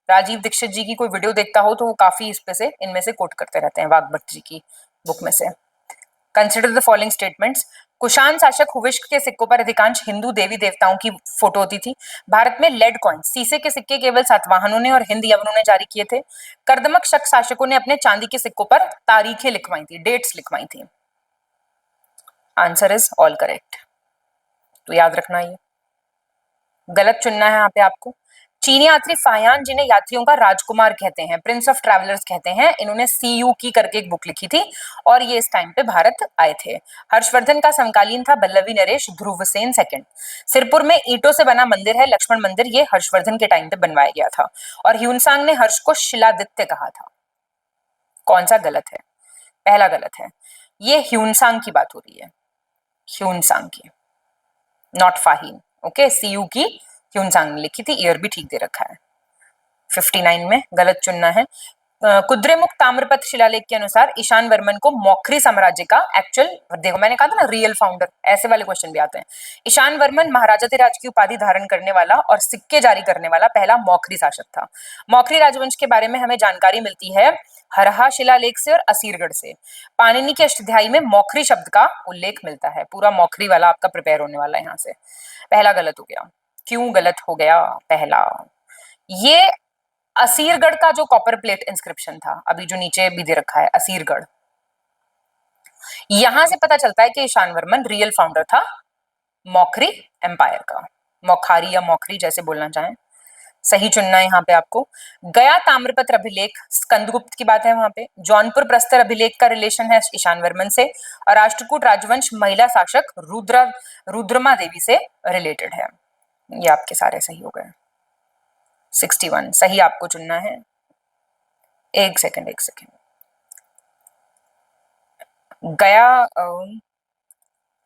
राजीव दीक्षित जी की कोई वीडियो देखता हो तो वो काफी इस पे से इनमें से कोट करते रहते हैं वाघभट्ट जी की बुक में से। Consider the following statements. Kushan शासक हुविष्क के सिक्कों पर अधिकांश हिंदू देवी देवताओं की फोटो होती थी। भारत में लेड कॉइन, सीसे के सिक्के केवल सातवाहनों ने और हिंद यवनों ने जारी किए थे। कर्दमक शक शासकों ने अपने चांदी के सिक्कों पर तारीखें लिखवाई थी, डेट्स लिखवाई थी। आंसर इज ऑल करेक्ट, तो याद रखना। ये गलत चुनना है यहाँ पे आपको। चीनी यात्री फाहियान, जिन्हें यात्रियों का राजकुमार कहते हैं, प्रिंस ऑफ ट्रैवलर्स कहते हैं, इन्होंने सीयू की करके एक बुक लिखी थी और ये इस टाइम पे भारत आए थे। हर्षवर्धन का समकालीन था बल्लवी नरेश ध्रुवसेन सेकंड। सिरपुर में ईंटों से बना मंदिर है लक्ष्मण मंदिर, ये हर्षवर्धन के टाइम पे बनवाया गया था। और ह्यूनसांग ने हर्ष को शिलादित्य कहा था। कौन सा गलत है? पहला गलत है। ये ह्यूनसांग की बात हो रही है, ह्यूनसांग की, नॉट फाहीन। ओके, सीयू की ह्यूनसांग ने लिखी थी, ईयर भी ठीक दे रखा है। 59 में गलत चुनना है। कुद्रेमुख ताम्रपत्र शिलालेख के अनुसार ईशान वर्मन को मौखरी साम्राज्य का एक्चुअल, देखो मैंने कहा था ना रियल फाउंडर, ऐसे वाले क्वेश्चन भी आते हैं। ईशान वर्मन महाराजाधिराज की उपाधि धारण करने वाला और सिक्के जारी करने वाला पहला मौखरी शासक था। मौखरी राजवंश के बारे में हमें जानकारी मिलती है हरहा शिलालेख से और असीरगढ़ से। पाणिनि के अष्टाध्यायी में मौखरी शब्द का उल्लेख मिलता है। पूरा मौखरी वाला आपका प्रिपेयर होने वाला है यहाँ से। पहला गलत हो गया। क्यों गलत हो गया पहला? ये असीरगढ़ का जो कॉपर प्लेट इंस्क्रिप्शन था, अभी जो नीचे भी दे रखा है असीरगढ़, यहां से पता चलता है कि ईशान वर्मन रियल फाउंडर था मौखरी एम्पायर का। मौखारी या मौखरी जैसे बोलना चाहें। सही चुनना है यहाँ पे आपको। गया ताम्रपत्र अभिलेख स्कंदगुप्त की बात है वहां पे। जौनपुर प्रस्तर अभिलेख का रिलेशन है ईशान वर्मन से। और राष्ट्रकूट राजवंश महिला शासक रुद्रमा देवी से रिलेटेड है। ये आपके सारे सही हो गए। 61 सही आपको चुनना है। एक सेकंड गया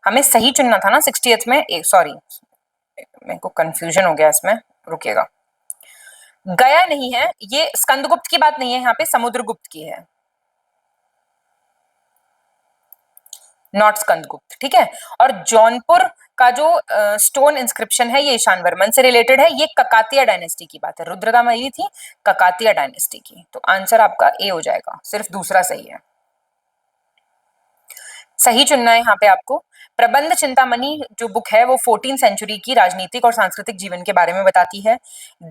हमें सही चुनना था ना 60th में। सॉरी मेरे को कंफ्यूजन हो गया इसमें, रुकिएगा। गया नहीं है, ये स्कंदगुप्त की बात नहीं है, यहाँ पे समुद्रगुप्त की है, नॉट स्कंदगुप्त। ठीक है। और जौनपुर का जो स्टोन इंस्क्रिप्शन है ये ईशान वर्मन से रिलेटेड है। ये ककातिया डायनेस्टी की बात है। रुद्रदामयी थी ककातिया डायनेस्टी की। तो आंसर आपका ए हो जाएगा, सिर्फ दूसरा सही है। सही चुनना है यहाँ पे आपको। प्रबंध चिंतामणि जो बुक है वो 14th सेंचुरी की राजनीतिक और सांस्कृतिक जीवन के बारे में बताती है।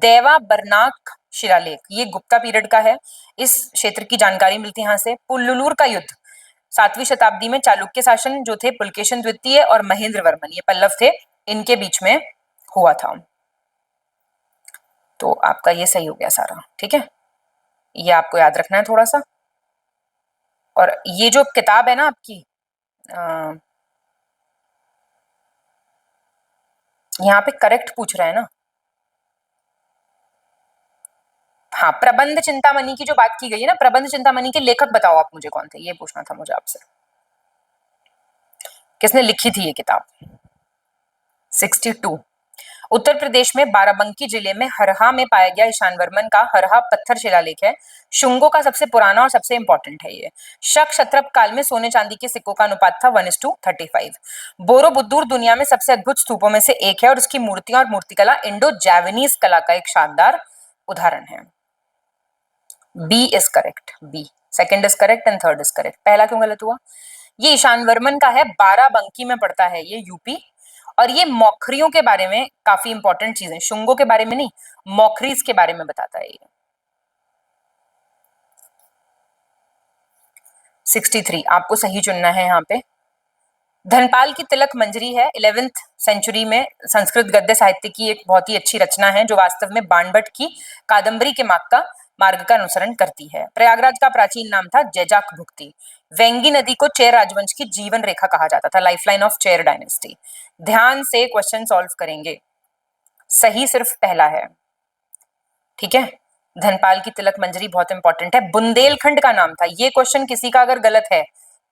देवा बरनाक शिलालेख ये गुप्ता पीरियड का है। इस क्षेत्र की जानकारी मिलती है यहाँ से। पुल्लुलुर का युद्ध 7वीं शताब्दी में चालुक्य शासन जो थे पुलकेशन द्वितीय और महेंद्र वर्मन, ये पल्लव थे, इनके बीच में हुआ था। तो आपका ये सही हो गया सारा। ठीक है, ये आपको याद रखना है थोड़ा सा। और ये जो किताब है ना आपकी, यहाँ पे करेक्ट पूछ रहा है ना, हाँ, प्रबंध चिंतामणि की जो बात की गई है ना, प्रबंध चिंतामणि के लेखक बताओ आप मुझे कौन थे, ये पूछना था मुझे आपसे, किसने लिखी थी ये किताब। 62। उत्तर प्रदेश में बाराबंकी जिले में हरहा में पाया गया ईशान वर्मन का हरहा पत्थर शिलालेख है। शुंगों का सबसे पुराना और सबसे इंपॉर्टेंट है ये। शक क्षत्रप काल में सोने चांदी के सिक्कों का अनुपात था 1:35। बोरोबुद्दूर दुनिया में सबसे अद्भुत स्तूपों में से एक है और उसकी मूर्तियां और मूर्तिकला इंडो जैवनीज कला का एक शानदार उदाहरण है। B is correct, B second is correct and third is correct. पहला क्यों गलत हुआ? ये ईशान वर्मन का है, बाराबंकी में पड़ता है ये, यूपी। और ये मौखरियों के बारे में काफी इंपॉर्टेंट चीजें, शुंगों के बारे में नहीं, मौखरीज के बारे में बताता है ये। 63 आपको सही चुनना है यहाँ पे। धनपाल की तिलक मंजरी है 11th सेंचुरी में संस्कृत गद्य साहित्य की एक बहुत ही अच्छी रचना है जो वास्तव में बाणभट्ट की कादंबरी के मार्ग का अनुसरण करती है। प्रयागराज का प्राचीन नाम था जैजाक भुक्ति। वेंगी नदी को चेर राजवंश की जीवन रेखा कहा जाता था, लाइफलाइन ऑफ चेर डायनेस्टी। ध्यान से क्वेश्चन सॉल्व करेंगे, सही सिर्फ पहला है, ठीक है। धनपाल की तिलक मंजरी बहुत इंपॉर्टेंट है। बुंदेलखंड का नाम था, ये क्वेश्चन किसी का अगर गलत है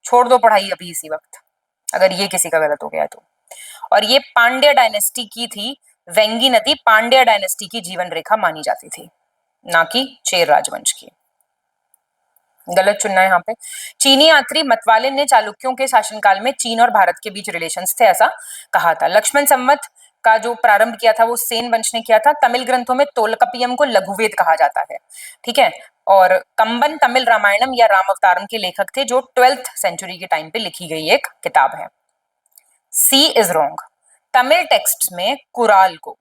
छोड़ दो पढ़ाई अभी इसी वक्त, अगर ये किसी का गलत हो गया तो। और ये पांड्या डायनेस्टी की थी, वेंगी नदी पांड्या डायनेस्टी की जीवन रेखा मानी जाती थी, ना कि चेर राजवंश की। गलत चुनना है यहाँ पे। चीनी यात्री मतवालिन ने चालुक्यों के शासनकाल में चीन और भारत के बीच रिलेशंस थे ऐसा कहा था। लक्ष्मण संवत का जो प्रारंभ किया था वो सेन वंश ने किया था। तमिल ग्रंथों में तोलकपियम को लघुवेद कहा जाता है, ठीक है। और कंबन तमिल रामायणम या रामावतारम के लेखक थे जो 12th सेंचुरी के टाइम पे लिखी गई एक किताब है। सी इज रॉन्ग। तमिल टेक्स्ट में कुराल को,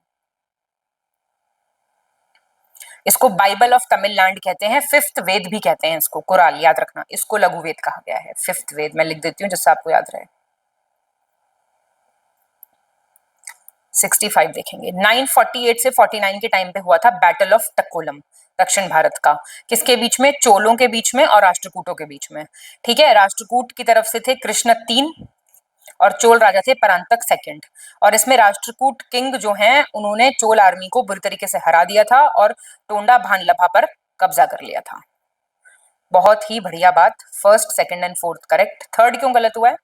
इसको बाइबल ऑफ तमिलनाडु कहते हैं, 5th वेद भी कहते हैं इसको, कुराल याद रखना, इसको लघु वेद कहा गया है, 5th वेद। मैं लिख देती हूँ जिससे आपको याद रहे। 65 देखेंगे। 948 से 49 के टाइम पे हुआ था बैटल ऑफ टकोलम, दक्षिण भारत का। किसके बीच में? चोलों के बीच में और राष्ट्रकूटों के बीच में, ठीक है। राष्ट्रकूट की तरफ से थे कृष्ण 3 और चोल राजा थे परांतक 2। और इसमें राष्ट्रकूट किंग जो हैं उन्होंने चोल आर्मी को बुरी तरीके से हरा दिया था और टोंडा भानलभा पर कब्जा कर लिया था। बहुत ही बढ़िया बात, 1st, 2nd and 4th correct. 3rd क्यों गलत हुआ है?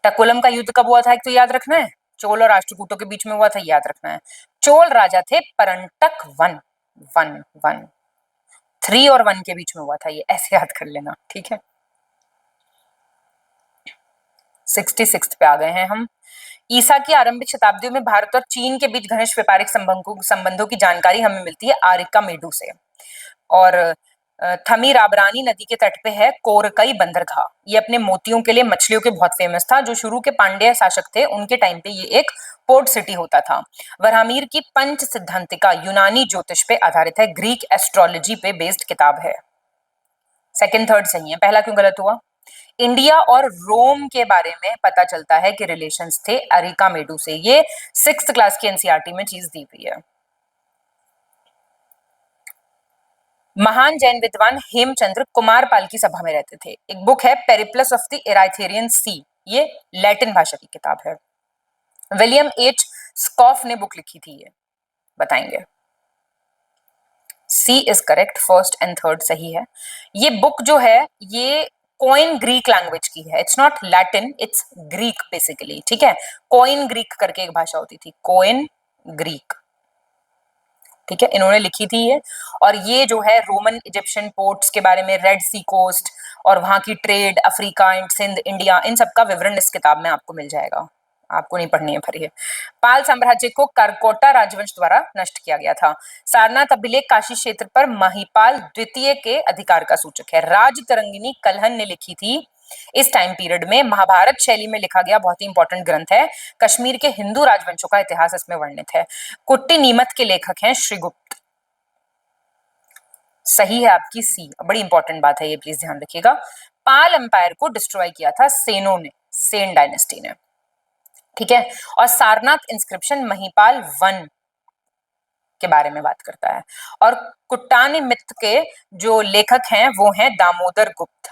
टकोलम का युद्ध कब हुआ था एक तो याद रखना है, चोल और राष्ट्रकूटों के बीच में हुआ था, याद रखना है। चोल राजा थे परंटक 1, 3 और 1 के बीच में हुआ था ये, ऐसे याद कर लेना, ठीक है। 66 पे आ गए हैं हम। ईसा की आरंभिक शताब्दियों में भारत और चीन के बीच घनिष्ठ व्यापारिक संबंधों की जानकारी हमें मिलती है आरिका मेडू से। और थमीराबरानी नदी के तट पे है कोरकई बंदरगाह। ये अपने मोतियों के लिए, मछलियों के बहुत फेमस था। जो शुरू के पांड्य शासक थे उनके टाइम पे ये एक पोर्ट सिटी होता था। वरहामीर की पंच सिद्धांतिका यूनानी ज्योतिष पे आधारित है, ग्रीक एस्ट्रोलॉजी पे बेस्ड किताब है। 2nd 3rd सही है, पहला क्यों गलत हुआ? इंडिया और रोम के बारे में पता चलता है कि रिलेशंस थे अरिका मेडू से। ये 6th क्लास की एनसीईआरटी में चीज दी हुई है। महान जैन विद्वान हेमचंद्र कुमारपाल की सभा में रहते थे। एक बुक है पेरिप्लस ऑफ द एराइथेरियन सी, ये लैटिन भाषा की किताब है। विलियम एच स्कॉफ ने बुक लिखी थी, ये बताएंगे। सी is correct, 1st and 3rd सही है। ये बुक जो है ये कोइन ग्रीक लैंग्वेज की है, it's not Latin, it's Greek basically, ठीक है। कोइन ग्रीक करके एक भाषा होती थी, कोइन ग्रीक, ठीक है, इन्होंने लिखी थी ये। और ये जो है रोमन इजिप्शियन पोर्ट्स के बारे में, रेड सी कोस्ट और वहां की trade, Africa and Sindh, India, इन सब का विवरण इस किताब में आपको मिल जाएगा, आपको नहीं पढ़नी है पर ये। पाल साम्राज्य को करकोटा राजवंश द्वारा नष्ट किया गया था। सारनाथ अभिलेख काशी क्षेत्र पर महिपाल द्वितीय के अधिकार का सूचक है। राजतरंगिनी कलहन ने लिखी थी इस टाइम पीरियड में, महाभारत शैली में लिखा गया बहुत ही इंपॉर्टेंट ग्रंथ है। कश्मीर के हिंदू राजवंशों का इतिहास इसमें वर्णित है। कुट्टी नीमत के लेखक हैं श्रीगुप्त। सही है आपकी सी, बड़ी इंपॉर्टेंट बात है ये, प्लीज ध्यान रखिएगा। पाल एम्पायर को डिस्ट्रॉय किया था सेनों ने, सेन डायनेस्टी ने, ठीक है। और सारनाथ इंस्क्रिप्शन महिपाल 1 के बारे में बात करता है। और कुट्टानी मिथ के जो लेखक हैं वो हैं दामोदर गुप्त।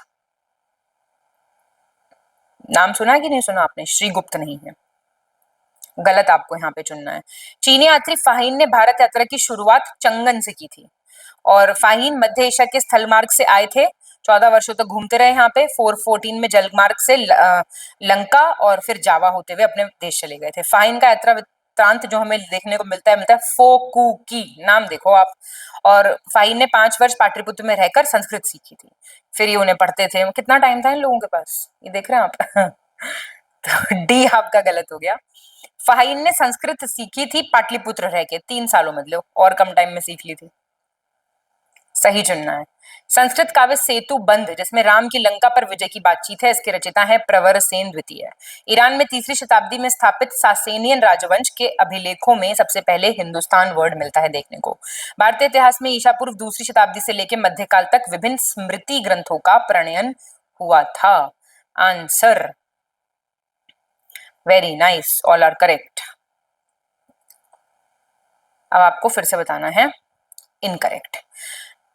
नाम सुना है कि नहीं सुना आपने? श्रीगुप्त नहीं है, गलत आपको यहाँ पे चुनना है। चीनी यात्री फाहिन ने भारत यात्रा की शुरुआत चंगन से की थी और फाहिन मध्य एशिया के स्थल मार्ग से आए थे। 14 वर्षों तक घूमते रहे यहाँ पे। 414 में जल मार्ग से लंका और फिर जावा होते हुए अपने देश चले गए थे। फाहिन का यात्रा वृत्तांत जो हमें देखने को मिलता है फोकुकी, नाम देखो आप। और फाहिन ने 5 वर्ष पाटलिपुत्र में रहकर संस्कृत सीखी थी, फिर ये उन्हें पढ़ते थे। कितना टाइम था इन लोगों के पास, ये देख रहे हैं आप। तो डी आपका गलत हो गया। फाहिन ने संस्कृत सीखी थी पाटलिपुत्र रह के 3 सालों, मतलब और कम टाइम में सीख ली थी। सही चुनना है। संस्कृत काव्य सेतु बंध, जिसमें राम की लंका पर विजय की बातचीत है, इसके रचयिता है प्रवरसेन द्वितीय। ईरान में 3री शताब्दी में स्थापित सासेनियन राजवंश के अभिलेखों में सबसे पहले हिंदुस्तान वर्ड मिलता है देखने को। भारतीय इतिहास में ईसा पूर्व 2री शताब्दी से लेकर मध्यकाल तक विभिन्न स्मृति ग्रंथों का प्रणयन हुआ था। Answer very nice, all are correct. अब आपको फिर से बताना है इनकरेक्ट।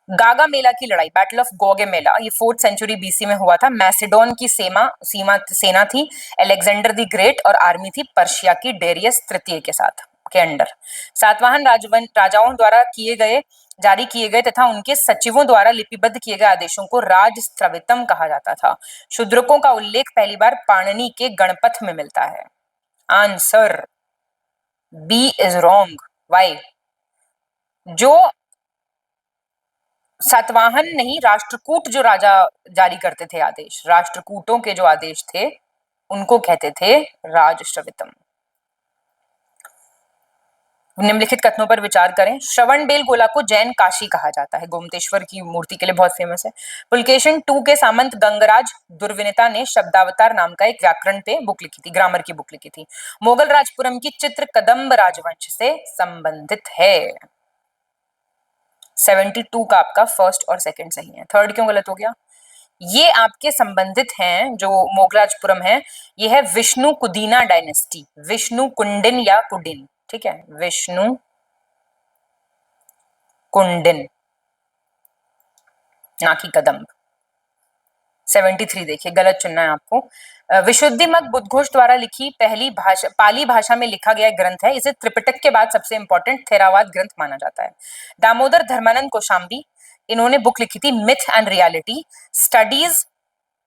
गागा मेला की लड़ाई, बैटल ऑफ गोगेमेला, ये 4th सेंचुरी बीसी में हुआ था। मैसेडोन की सेना थी अलेक्जेंडर द ग्रेट और आर्मी थी पर्शिया की डेरियस तृतीय के साथ के अंडर। सातवाहन राजाओं द्वारा जारी किए गए तथा उनके सचिवों द्वारा लिपिबद्ध किए गए आदेशों को राजस्त्रवितम कहा जाता था। शूद्रकों का उल्लेख पहली बार पाणिनि के गणपथ में मिलता है। Answer B is wrong. Why? जो सातवाहन नहीं, राष्ट्रकूट जो राजा जारी करते थे आदेश, राष्ट्रकूटों के जो आदेश थे उनको कहते थे राजश्रवितम। निम्नलिखित कथनों पर विचार करें। श्रवण बेलगोला को जैन काशी कहा जाता है, गोमतेश्वर की मूर्ति के लिए बहुत फेमस है। पुलकेशिन 2 के सामंत गंगराज दुर्विनीता ने शब्दावतार नाम का एक व्याकरण पे बुक लिखी थी, ग्रामर की बुक लिखी थी। मोगल राजपुरम की चित्र कदम्ब राजवंश से संबंधित है। 72 का आपका फर्स्ट और सेकंड सही है, थर्ड क्यों गलत हो गया? ये आपके संबंधित हैं जो मोगलाजपुरम है, ये है विष्णु कुदीना डायनेस्टी, विष्णु कुंडिन या कुडिन, ठीक है, विष्णु कुंडिन, ना कि कदम्ब। 73 देखिए, गलत चुनना है आपको। विशुद्धिमत बुद्धघोष द्वारा लिखी पहली पाली भाषा में लिखा गया ग्रंथ है। इसे त्रिपिटक के बाद सबसे इंपॉर्टेंट थेरावाद ग्रंथ माना जाता है। दामोदर धर्मानंद कौशाम्बी, इन्होंने बुक लिखी थी myth and reality, studies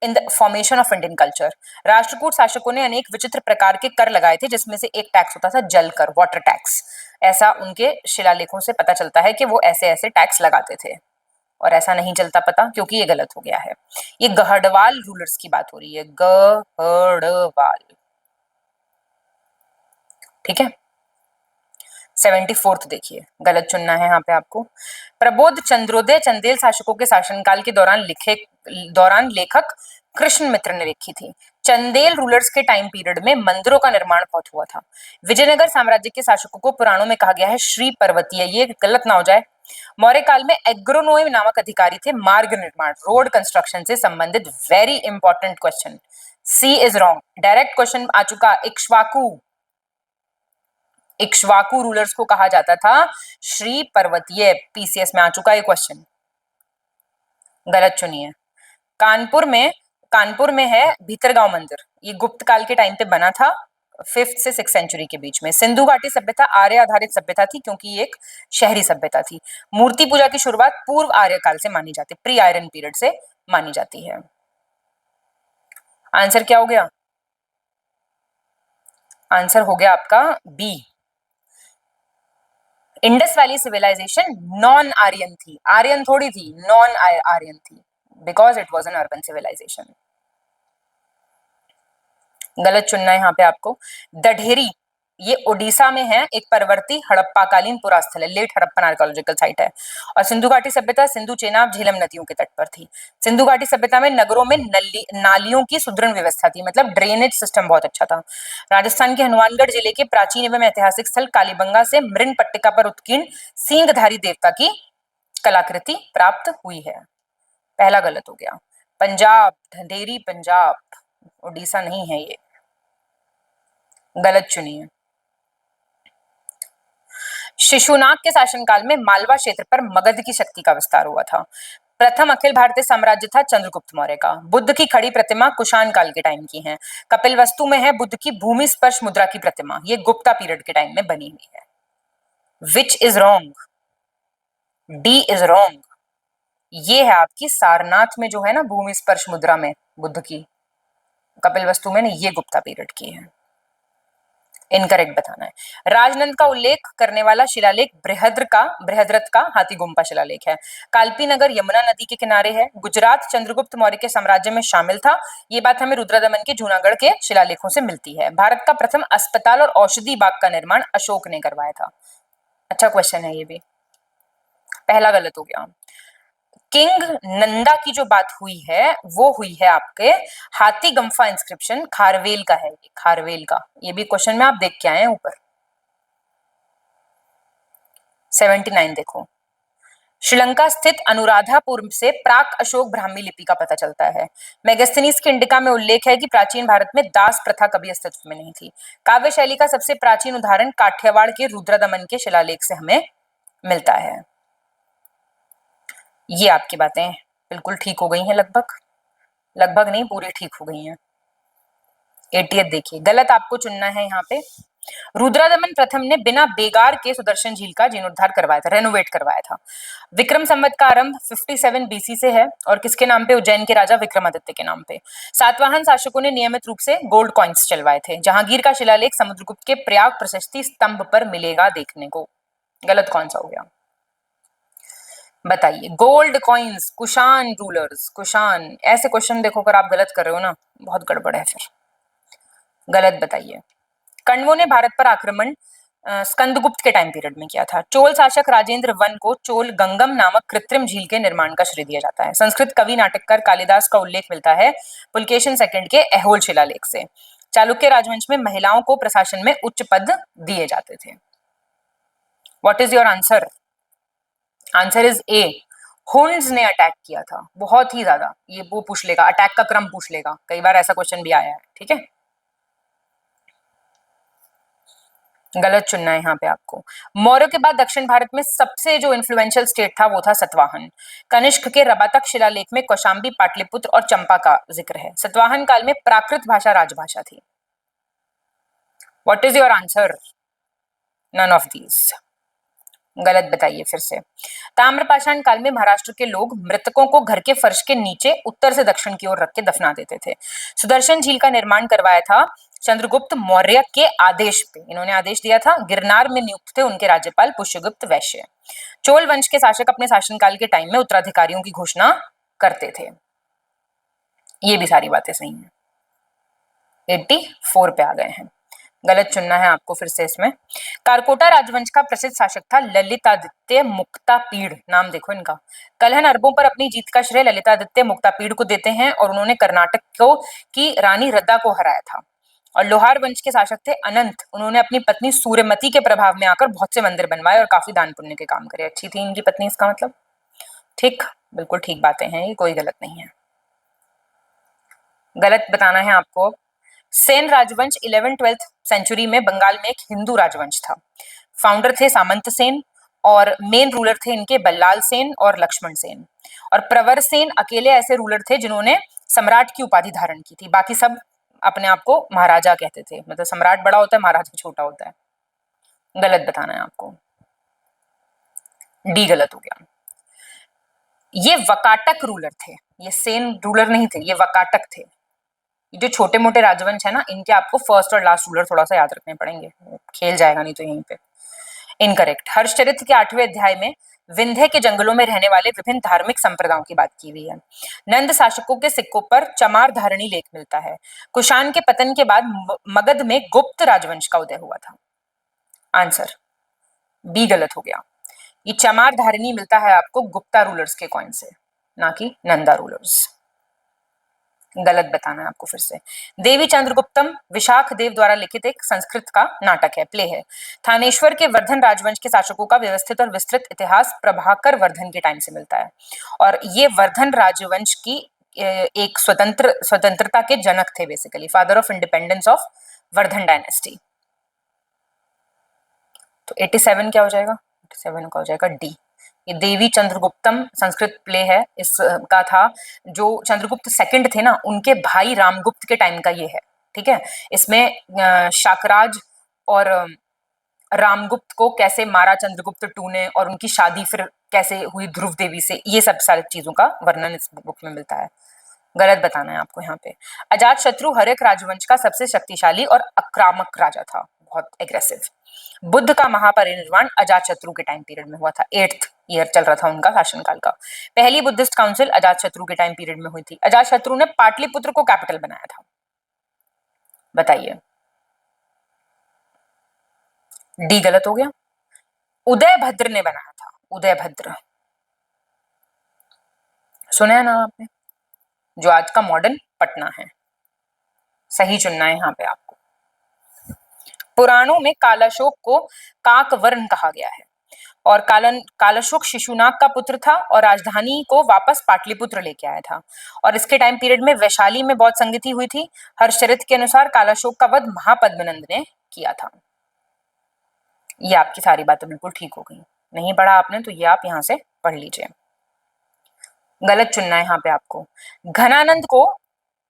in the formation of Indian culture. Rashtrakuta शासकों ने अनेक विचित्र प्रकार के कर लगाए थे, जिसमें से एक टैक्स होता था जल कर, वाटर टैक्स। ऐसा उनके शिलालेखों से पता चलता है कि वो ऐसे ऐसे टैक्स लगाते थे, और ऐसा नहीं चलता पता, क्योंकि ये गलत हो गया है। ये गहड़वाल रूलर्स की बात हो रही है, गहड़वाल, ठीक है। 74th देखिए, गलत चुनना है यहाँ पे आपको। प्रबोध चंद्रोदय चंदेल शासकों के शासनकाल के दौरान लेखक कृष्ण मित्र ने लिखी थी। चंदेल रूलर्स के टाइम पीरियड में मंदिरों का निर्माण बहुत हुआ था। विजयनगर साम्राज्य के शासकों को पुराणों में कहा गया है श्री पर्वतीय, ये गलत ना हो जाए। मौर्य काल में एग्रोनोम नामक अधिकारी थे, मार्ग निर्माण, रोड कंस्ट्रक्शन से संबंधित। Very important question, C is wrong. Direct question आ चुका। इक्ष्वाकु रूलर्स को कहा जाता था श्री पर्वतीय, पीसीएस में आ चुका है क्वेश्चन, गलत चुनिए। कानपुर में है भीतरगांव मंदिर, ये गुप्त काल के टाइम पे बना था, 5th से 6th सेंचुरी के बीच में। सिंधु घाटी सभ्यता आर्य आधारित सभ्यता थी, क्योंकि ये एक शहरी सभ्यता थी। मूर्ति पूजा की शुरुआत पूर्व आर्य काल से मानी जाती, प्री आयरन पीरियड से मानी जाती है। आंसर क्या हो गया? आंसर हो गया आपका B. Indus valley civilisation non Aryan थी, आर्यन थोड़ी थी, नॉन आर्यन थी, because it was an urban civilisation. गलत चुनना है यहाँ पे आपको। दढेरी, ये ओडिशा में है, एक परवर्ती हड़प्पाकालीन पुरास्थल है, लेट हड़प्पन आर्कियोलॉजिकल साइट है। और सिंधु घाटी सभ्यता सिंधु, चेनाब, झेलम नदियों के तट पर थी। सिंधु घाटी सभ्यता में नगरों में नालियों की सुदृढ़ व्यवस्था थी, मतलब ड्रेनेज सिस्टम बहुत अच्छा था। राजस्थान के हनुमानगढ़ जिले के प्राचीन एवं ऐतिहासिक स्थल कालीबंगा से मृण पट्टिका पर उत्कीर्ण सींगधारी देवता की कलाकृति प्राप्त हुई है। पहला गलत हो गया। पंजाब, ढंढेरी पंजाब, उड़ीसा नहीं है ये, गलत चुनिए। शिशुनाग के शासनकाल में मालवा क्षेत्र पर मगध की शक्ति का विस्तार हुआ था। प्रथम अखिल भारतीय साम्राज्य था चंद्रगुप्त मौर्य का। बुद्ध की खड़ी प्रतिमा कुषाण काल के टाइम की है। कपिलवस्तु में है बुद्ध की भूमि स्पर्श मुद्रा की प्रतिमा, ये गुप्ता पीरियड के टाइम में बनी हुई है। Which is wrong? D is wrong. ये है आपकी सारनाथ में जो है ना भूमि स्पर्श मुद्रा में बुद्ध की, कपिलवस्तु में नहीं, ये गुप्ता पीरियड की है। इनकरेक्ट बताना है। राजनंद का उल्लेख करने वाला शिलालेख बृहद्रथ का हाथी गुम्फा शिलालेख है। कालपी नगर यमुना नदी के किनारे है। गुजरात चंद्रगुप्त मौर्य के साम्राज्य में शामिल था। ये बात हमें रुद्रदमन के जूनागढ़ के शिलालेखों से मिलती है। भारत का प्रथम अस्पताल और औषधि बाग का निर्माण अशोक ने करवाया था। अच्छा क्वेश्चन है ये भी, पहला गलत हो गया। किंग नंदा की जो बात हुई है वो हुई है आपके हाथी गंफा इंस्क्रिप्शन, खारवेल का है ये, खारवेल का। ये भी क्वेश्चन में आप देख के आए हैं ऊपर 79 देखो। श्रीलंका स्थित अनुराधापुर से प्राक अशोक ब्राह्मी लिपि का पता चलता है। मेगस्थनीज की इंडिका में उल्लेख है कि प्राचीन भारत में दास प्रथा कभी अस्तित्व में नहीं थी। काव्य शैली का सबसे प्राचीन उदाहरण काठियावाड़ के रुद्रदमन के शिलालेख से हमें मिलता है। ये आपकी बातें बिल्कुल ठीक हो गई हैं, लगभग नहीं, पूरी ठीक हो गई हैं। 80th देखिए, गलत आपको चुनना है यहाँ पे। रुद्रदमन प्रथम ने बिना बेगार के सुदर्शन झील का जीर्णोद्धार करवाया था, रेनोवेट करवाया था। विक्रम संवत का आरंभ 57 बीसी से है और किसके नाम पे? उज्जैन के राजा विक्रमादित्य के नाम पे। सातवाहन शासकों ने नियमित रूप से गोल्ड कॉइन्स चलवाए थे। जहांगीर का शिलालेख समुद्रगुप्त के प्रयाग प्रशस्ति स्तंभ पर मिलेगा देखने को। गलत कौन सा हो गया बताइए? Gold coins, Kushan rulers, Kushan, ऐसे क्वेश्चन देखो अगर आप गलत कर रहे हो ना, बहुत गड़बड़ है फिर। गलत बताइए। कण्वों ने भारत पर आक्रमण स्कंदगुप्त के टाइम पीरियड में किया था। चोल शासक राजेंद्र वन को चोल गंगम नामक कृत्रिम झील के निर्माण का श्रेय दिया जाता है। संस्कृत कवि नाटककार कालिदास का उल्लेख मिलता है पुलकेशिन सेकंड के ऐहोल शिलालेख से। चालुक्य राजवंश में महिलाओं को प्रशासन में उच्च पद दिए जाते थे। What is your answer? Answer is a, Hund's ने अटैक किया था बहुत ही ज्यादा। ये वो पूछ लेगा, अटैक का क्रम पूछ लेगा, कई बार ऐसा क्वेश्चन भी आया है। ठीक है, गलत चुनना है यहाँ पे आपको। मौर्य के बाद दक्षिण भारत में सबसे जो इन्फ्लुएंशियल स्टेट था वो था सतवाहन। कनिष्क के रबातक शिलालेख में कौशाम्बी, पाटलिपुत्र और चंपा का जिक्र है। सतवाहन काल में प्राकृत भाषा राजभाषा थी। What is your answer? None of these. गलत बताइए फिर से। ताम्रपाषाण काल में महाराष्ट्र के लोग मृतकों को घर के फर्श के नीचे उत्तर से दक्षिण की ओर रख के दफना देते थे। सुदर्शन झील का निर्माण करवाया था चंद्रगुप्त मौर्य के आदेश पे। इन्होंने आदेश दिया था। गिरनार में नियुक्त थे उनके राज्यपाल पुष्यगुप्त वैश्य। चोल वंश के शासक अपने शासनकाल के टाइम में उत्तराधिकारियों की घोषणा करते थे। ये भी सारी बातें सही हैं। 84 पे आ गए हैं। गलत चुनना है आपको फिर से इसमें। कारकोटा राजवंश का प्रसिद्ध शासक था ललितादित्य मुक्तापीड़। नाम देखो इनका। कलहन अरबों पर अपनी जीत का श्रेय ललितादित्य मुक्तापीड़ को देते हैं और उन्होंने कर्नाटक को की रानी रद्दा को हराया था। और लोहार वंश के शासक थे अनंत। उन्होंने अपनी पत्नी सूर्यमती के प्रभाव में आकर बहुत से मंदिर बनवाए और काफी दान पुण्य के काम करे। अच्छी थी इनकी पत्नी, इसका मतलब। ठीक, बिल्कुल ठीक बातें हैं, ये कोई गलत नहीं है। गलत बताना है आपको। सेन राजवंश 11th-12th सेंचुरी में बंगाल में एक हिंदू राजवंश था। फाउंडर थे सामंत सेन और मेन रूलर थे इनके बल्लाल सेन और लक्ष्मण सेन। और प्रवर सेन अकेले ऐसे रूलर थे जिन्होंने सम्राट की उपाधि धारण की थी। बाकी सब अपने आप को महाराजा कहते थे। मतलब सम्राट बड़ा होता है, महाराजा छोटा होता है। गलत बताना है आपको। डी गलत हो गया। ये वकाटक रूलर थे, ये सेन रूलर नहीं थे, ये वकाटक थे। जो छोटे मोटे राजवंश है ना, इनके आपको फर्स्ट और लास्ट रूलर थोड़ा सा याद रखने पड़ेंगे, खेल जाएगा नहीं तो यहीं पे। इनकरेक्ट। हर्षचरित्र के 8वें अध्याय में विंध्य के जंगलों में रहने वाले विभिन्न धार्मिक संप्रदायों की बात की हुई है। नंद शासकों के सिक्कों पर चमार धारणी लेख मिलता है। कुषाण के पतन के बाद मगध में गुप्त राजवंश का उदय हुआ था। आंसर बी गलत हो गया। ये चमार धारणी मिलता है आपको गुप्ता रूलर्स के कॉइन से, ना कि नंदा रूलर्स। गलत बताना है आपको फिर से। देवी चंद्रगुप्तम विशाख देव द्वारा लिखित एक संस्कृत का नाटक है, प्ले है। थानेश्वर के वर्धन राजवंश के शासकों का व्यवस्थित और विस्तृत इतिहास प्रभाकर वर्धन के टाइम से मिलता है। और ये वर्धन राजवंश की एक स्वतंत्रता के जनक थे, basically father of independence of Vardhan dynasty. तो 87 क्या हो जाएगा? 87 का हो जाएगा डी। ये देवी चंद्रगुप्तम संस्कृत प्ले है, इसका था जो चंद्रगुप्त सेकंड थे ना, उनके भाई रामगुप्त के टाइम का ये है। ठीक है, इसमें शाकराज और रामगुप्त को कैसे मारा चंद्रगुप्त टू ने, और उनकी शादी फिर कैसे हुई ध्रुव देवी से, ये सब सारी चीजों का वर्णन इस बुक में मिलता है। गलत बताना है आपको यहाँ पे। अजात शत्रु हर्यक राजवंश का सबसे शक्तिशाली और आक्रामक राजा था, बहुत एग्रेसिव। बुद्ध का महापरिनिर्वाण अजात शत्रु के टाइम पीरियड में हुआ था, 8th ईयर चल रहा था उनका शासनकाल का। पहली बुद्धिस्ट काउंसिल अजात शत्रु के टाइम पीरियड में हुई थी। अजात शत्रु ने पाटलिपुत्र को कैपिटल बनाया था। बताइए, डी गलत हो गया। उदयभद्र ने बनाया था, उदयभद्र, सुना है ना आपने, जो आज का मॉडर्न पटना है। सही चुनना है यहाँ पे आपको। पुराणों में कालाशोक को काकवर्ण कहा गया है, और कालाशोक शिशुनाग का पुत्र था और राजधानी को वापस पाटलिपुत्र लेके आया था। और इसके टाइम पीरियड में वैशाली में बहुत संगति हुई थी। हर्षचरित के अनुसार कालाशोक का वध महापद्मनंद ने किया था। ये आपकी सारी बातें बिल्कुल ठीक हो गई। नहीं पढ़ा आपने तो ये आप यहाँ से पढ़ लीजिए। गलत चुनना है यहाँ पे आपको। घनानंद को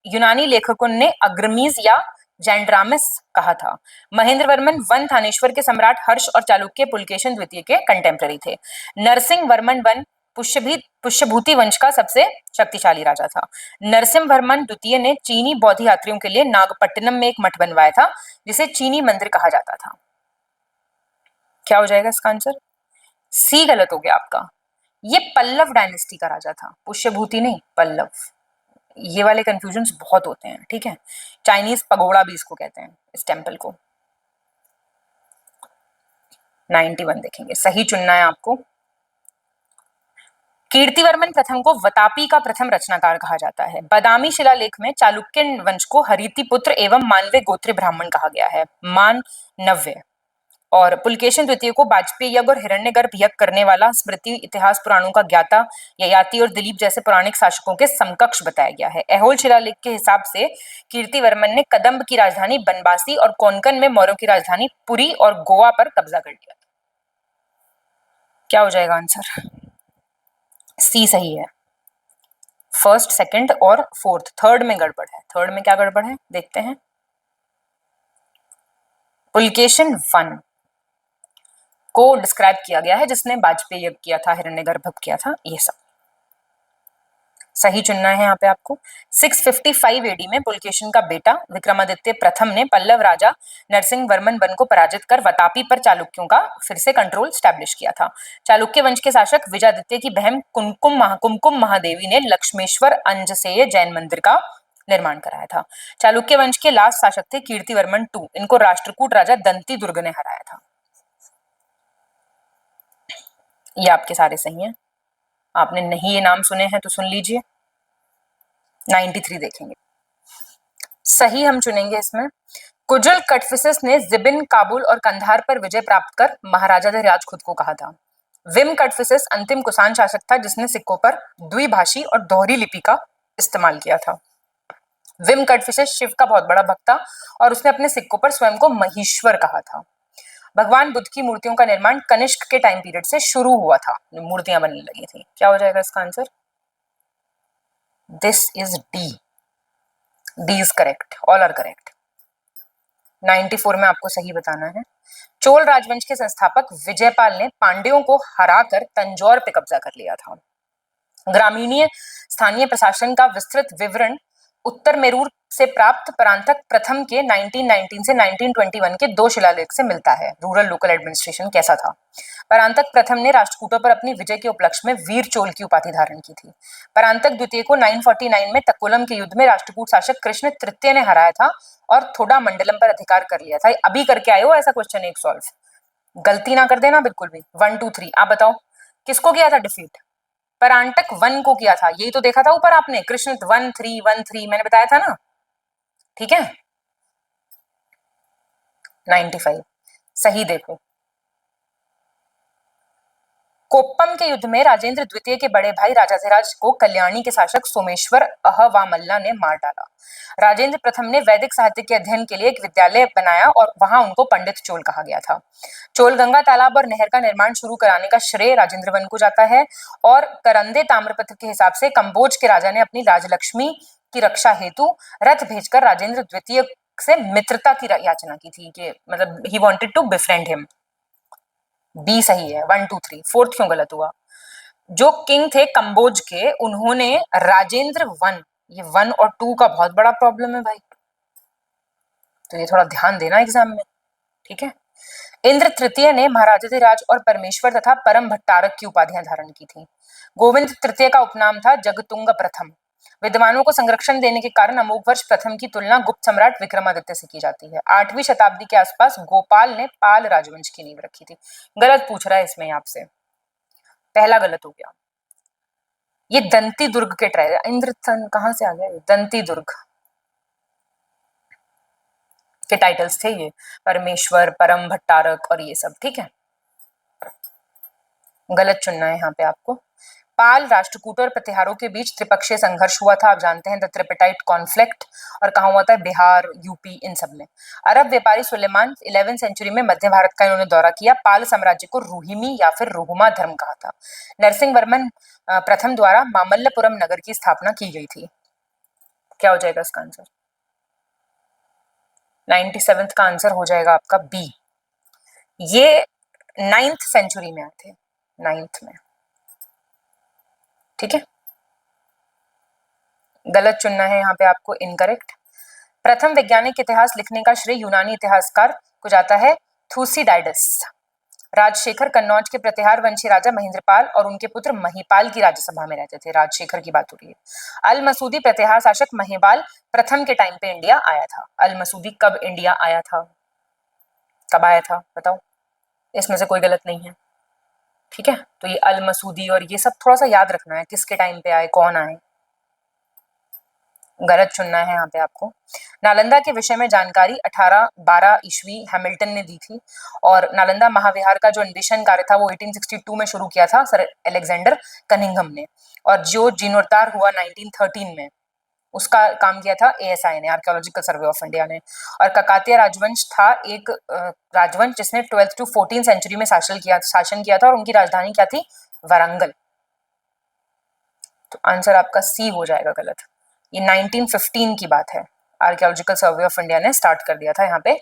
यूनानी लेखकों ने अग्रमीज या जैंड्रामिस कहा था। महेंद्र वर्मन वन थानेश्वर के सम्राट हर्ष और चालुक्य पुलकेशन द्वितीय के कंटेम्पररी थे। नरसिंह वर्मन वन पुष्यभूति वंश का सबसे शक्तिशाली राजा था। नरसिंह वर्मन द्वितीय ने चीनी बौद्ध यात्रियों के लिए नागपट्टनम में एक मठ बनवाया था, जिसे चीनी मंदिर कहा जाता था। क्या हो जाएगा इसका आंसर? सी गलत हो गया आपका। ये पल्लव डायनेस्टी का राजा था, पुष्यभूति नहीं, पल्लव। ये वाले कंफ्यूजन्स बहुत होते हैं, ठीक है। चाइनीज पगोड़ा भी इसको कहते हैं, इस टेम्पल को। 91 देखेंगे, सही चुनना है आपको। कीर्तिवर्मन प्रथम को वतापी का प्रथम रचनाकार कहा जाता है। बादामी शिलालेख में चालुक्य वंश को हरिति पुत्र एवं मानवे गोत्रीय ब्राह्मण कहा गया है, मानव्य। और पुलकेशन द्वितीय को वाजपेयी यज्ञ और हिरण्यगर्भ यज्ञ करने वाला, स्मृति इतिहास पुराणों का ज्ञाता, ययाति और दिलीप जैसे पौराणिक शासकों के समकक्ष बताया गया है। ऐहोल शिलालेख के हिसाब से कीर्तिवर्मन ने कदम्ब की राजधानी बनवासी और कोंकण में मौर्यों की राजधानी पुरी और गोवा पर कब्जा कर लिया। क्या हो जाएगा आंसर? सी सही है। फर्स्ट, सेकंड और फोर्थ, थर्ड में गड़बड़ है। थर्ड में क्या गड़बड़ है देखते हैं। पुलकेशन 1 को डिस्क्राइब किया गया है, जिसने वाजपेयी यज्ञ किया था, हिरण्यगर्भ किया था, ये सब सही चुनना है यहाँ पे आपको। 655 एडी में पुलकेशन का बेटा विक्रमादित्य प्रथम ने पल्लव राजा नरसिंह वर्मन वन को पराजित कर वतापी पर चालुक्यों का फिर से कंट्रोल स्टैब्लिश किया था। चालुक्य वंश के शासक विजयादित्य की बहन कुमकुम महादेवी ने लक्ष्मेश्वर अंजसेय जैन मंदिर का निर्माण कराया था। चालुक्य वंश के लास्ट शासक थे कीर्तिवर्मन 2, इनको राष्ट्रकूट राजा दंती दुर्ग ने हराया था। ये आपके सारे सही हैं। आपने नहीं ये नाम सुने हैं तो सुन लीजिए। 93 देखेंगे, सही हम चुनेंगे इसमें। कुजल कटफिसिस ने जिबिन, काबुल और कंधार पर विजय प्राप्त कर महाराजा धीराज खुद को कहा था। विम कटफिसिस अंतिम कुषाण शासक था, जिसने सिक्कों पर द्विभाषी और दोहरी लिपि का इस्तेमाल किया था। विम कटफिसिस शिव का बहुत बड़ा भक्त था और उसने अपने सिक्कों पर स्वयं को महेश्वर कहा था। भगवान बुद्ध की मूर्तियों का निर्माण कनिष्क के टाइम पीरियड से शुरू हुआ था, मूर्तियां बनने लगी थी। क्या हो जाएगा इसका answer? This is D. D is correct, all are correct. 94 में आपको सही बताना है। चोल राजवंश के संस्थापक विजयपाल ने पांड्यों को हराकर तंजौर पे कब्जा कर लिया था। ग्रामीणीय स्थानीय प्रशासन का विस्तृत विवरण उत्तर मेरूर से प्राप्त परांतक प्रथम के 1919 से 1921 के 2 शिलालेख से मिलता है। रूरल लोकल एडमिनिस्ट्रेशन कैसा था? परांतक प्रथम ने राष्ट्रकूटों पर अपनी विजय के उपलक्ष्य में वीर चोल की उपाधि धारण की थी। परांतक द्वितीय को 949 में तक्कोलम के युद्ध में राष्ट्रकूट शासक कृष्ण तृतीय ने हराया था और थोड़ा मंडलम पर अधिकार कर लिया था। अभी करके आए हो ऐसा क्वेश्चन एक सॉल्व, गलती ना कर देना बिल्कुल भी। 1 2 3 आप बताओ किसको किया था डिफीट? परांतक 1 को किया था, यही तो देखा था ऊपर आपने, कृष्ण 1 3 मैंने बताया था ना, ठीक है। 95 सही देखो। कोप्पम के युद्ध में राजेंद्र द्वितीय के बड़े भाई राजाधिराज को कल्याणी के शासक सोमेश्वर अहवामल्ला ने मार डाला। राजेंद्र प्रथम ने वैदिक साहित्य के अध्ययन के लिए एक विद्यालय बनाया और वहां उनको पंडित चोल कहा गया था। चोल गंगा तालाब और नहर का निर्माण शुरू कराने का श्रेय राजेंद्र वन को जाता है और करंदे ताम्रपत्र के हिसाब से कंबोज के राजा ने अपनी राजलक्ष्मी की रक्षा हेतु रथ भेजकर राजेंद्र द्वितीय से मित्रता की याचना की थी कि मतलब he wanted to befriend him. B सही है, 1 2 3। फोर्थ क्यों गलत हुआ? जो किंग थे कंबोज के, उन्होंने राजेंद्र वन, ये 1 और 2 का बहुत बड़ा प्रॉब्लम है भाई, तो ये थोड़ा ध्यान देना एग्जाम में, ठीक है। इंद्र तृतीय ने महाराजाधिराज और परमेश्वर तथा परम भट्टारक की उपाधियां धारण की थी। गोविंद तृतीय का उपनाम था जगतुंग प्रथम। विद्वानों को संरक्षण देने के कारण अमोघवर्ष प्रथम की तुलना गुप्त सम्राट विक्रमादित्य से की जाती है। 8वीं शताब्दी के आसपास गोपाल ने पाल राजवंश की नींव रखी थी। गलत पूछ रहा है इसमें आपसे, पहला गलत हो गया। ये दंती दुर्ग के ट्राय, इंद्रथन कहां से आ गया? ये दंती दुर्ग के टाइटल्स थे ये, परमेश्वर, परम भट्टारक और ये सब, ठीक है। गलत चुनना है यहाँ पे आपको। पाल, राष्ट्रकूटों और प्रतिहारों के बीच त्रिपक्षीय संघर्ष हुआ था, आप जानते हैं, द ट्रिपेटाइट कॉन्फ्लिक्ट, और कहाँ हुआ था? बिहार, यूपी, इन सब में। अरब व्यापारी सुलेमान 11वीं सेंचुरी में मध्य भारत का इन्होंने दौरा किया। पाल साम्राज्य को रूहिमी या फिर रुहुमा धर्म कहा था। नरसिंह वर्मन प्रथम द्वारा मामल्लपुरम नगर की स्थापना की गई थी। क्या हो जाएगा इसका आंसर? 97th का आंसर हो जाएगा आपका बी। ये 9th सेंचुरी में आए थे, 9th में, ठीक है। गलत चुनना है यहाँ पे आपको, इनकरेक्ट। प्रथम वैज्ञानिक इतिहास लिखने का श्रेय यूनानी इतिहासकार को जाता है थुसिडाइडस। राजशेखर कन्नौज के प्रतिहार वंशी राजा महेंद्रपाल और उनके पुत्र महिपाल की राज्यसभा में रहते थे। राजशेखर की बात हो रही है। अल मसूदी प्रतिहार शासक महिपाल प्रथम के टाइम पे इंडिया आया था। अल मसूदी कब इंडिया आया था? कब आया था बताओ? इसमें से कोई गलत नहीं है, ठीक है। तो ये अल मसूदी और ये सब थोड़ा सा याद रखना है, किसके टाइम पे आए, कौन आए। गलत चुनना है यहाँ पे आपको। नालंदा के विषय में जानकारी 1812 ईस्वी हैमिल्टन ने दी थी और नालंदा महाविहार का जो अन्वेषण कार्य था वो 1862 में शुरू किया था सर अलेक्जेंडर कनिंघम ने, और जो जीर्णोद्धार हुआ 1913 में उसका काम किया था ASI ने, आर्कियोलॉजिकल सर्वे ऑफ इंडिया ने। और ककातिया राजवंश था एक राजवंश जिसने 12th to 14th सेंचुरी में शासन किया था और उनकी राजधानी क्या थी? वारंगल। तो आंसर आपका सी हो जाएगा गलत। ये 1915 की बात है, आर्कियोलॉजिकल सर्वे ऑफ इंडिया ने स्टार्ट कर दिया था यहाँ पे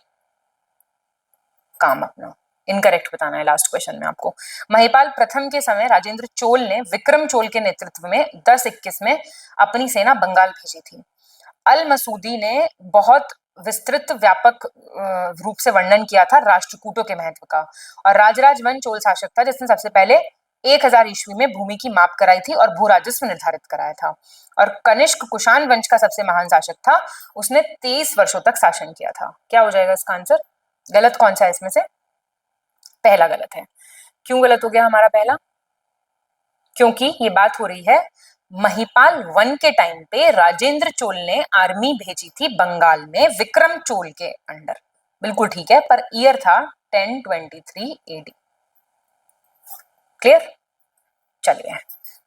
काम अपना। इनकरेक्ट बताना है लास्ट क्वेश्चन में आपको। महिपाल प्रथम के समय राजेंद्र चोल ने विक्रम चोल के नेतृत्व में 1021 में अपनी सेना बंगाल भेजी थी। अल मसूदी ने बहुत विस्तृत व्यापक रूप से वर्णन किया था राष्ट्रकूटों के महत्व का, और राजराज वन चोल शासक था जिसने सबसे पहले 1000 ईस्वी में भूमि की माप कराई थी और भू राजस्व निर्धारित कराया था। और कनिष्क कुषाण वंश का सबसे महान शासक था, उसने 23 वर्षों तक शासन किया था। क्या हो जाएगा इसका आंसर? गलत कौन सा है इसमें से? पहला गलत है। क्यों गलत हो गया हमारा पहला? क्योंकि ये बात हो रही है महिपाल वन के टाइम पे राजेंद्र चोल ने आर्मी भेजी थी बंगाल में विक्रम चोल के अंडर। बिल्कुल ठीक है, पर ईयर था 1023 AD। क्लियर? चलिए,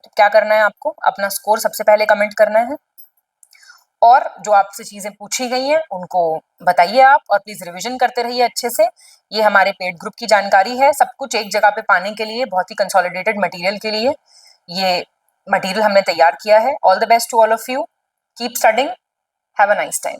तो क्या करना है आपको? अपना स्कोर सबसे पहले कमेंट करना है और जो आपसे चीजें पूछी गई हैं उनको बताइए आप, और प्लीज रिवीजन करते रहिए अच्छे से। ये हमारे पेड ग्रुप की जानकारी है, सब कुछ एक जगह पे पाने के लिए, बहुत ही कंसोलिडेटेड मटेरियल के लिए ये मटेरियल हमने तैयार किया है। All the best to all of you, keep studying, have a nice time.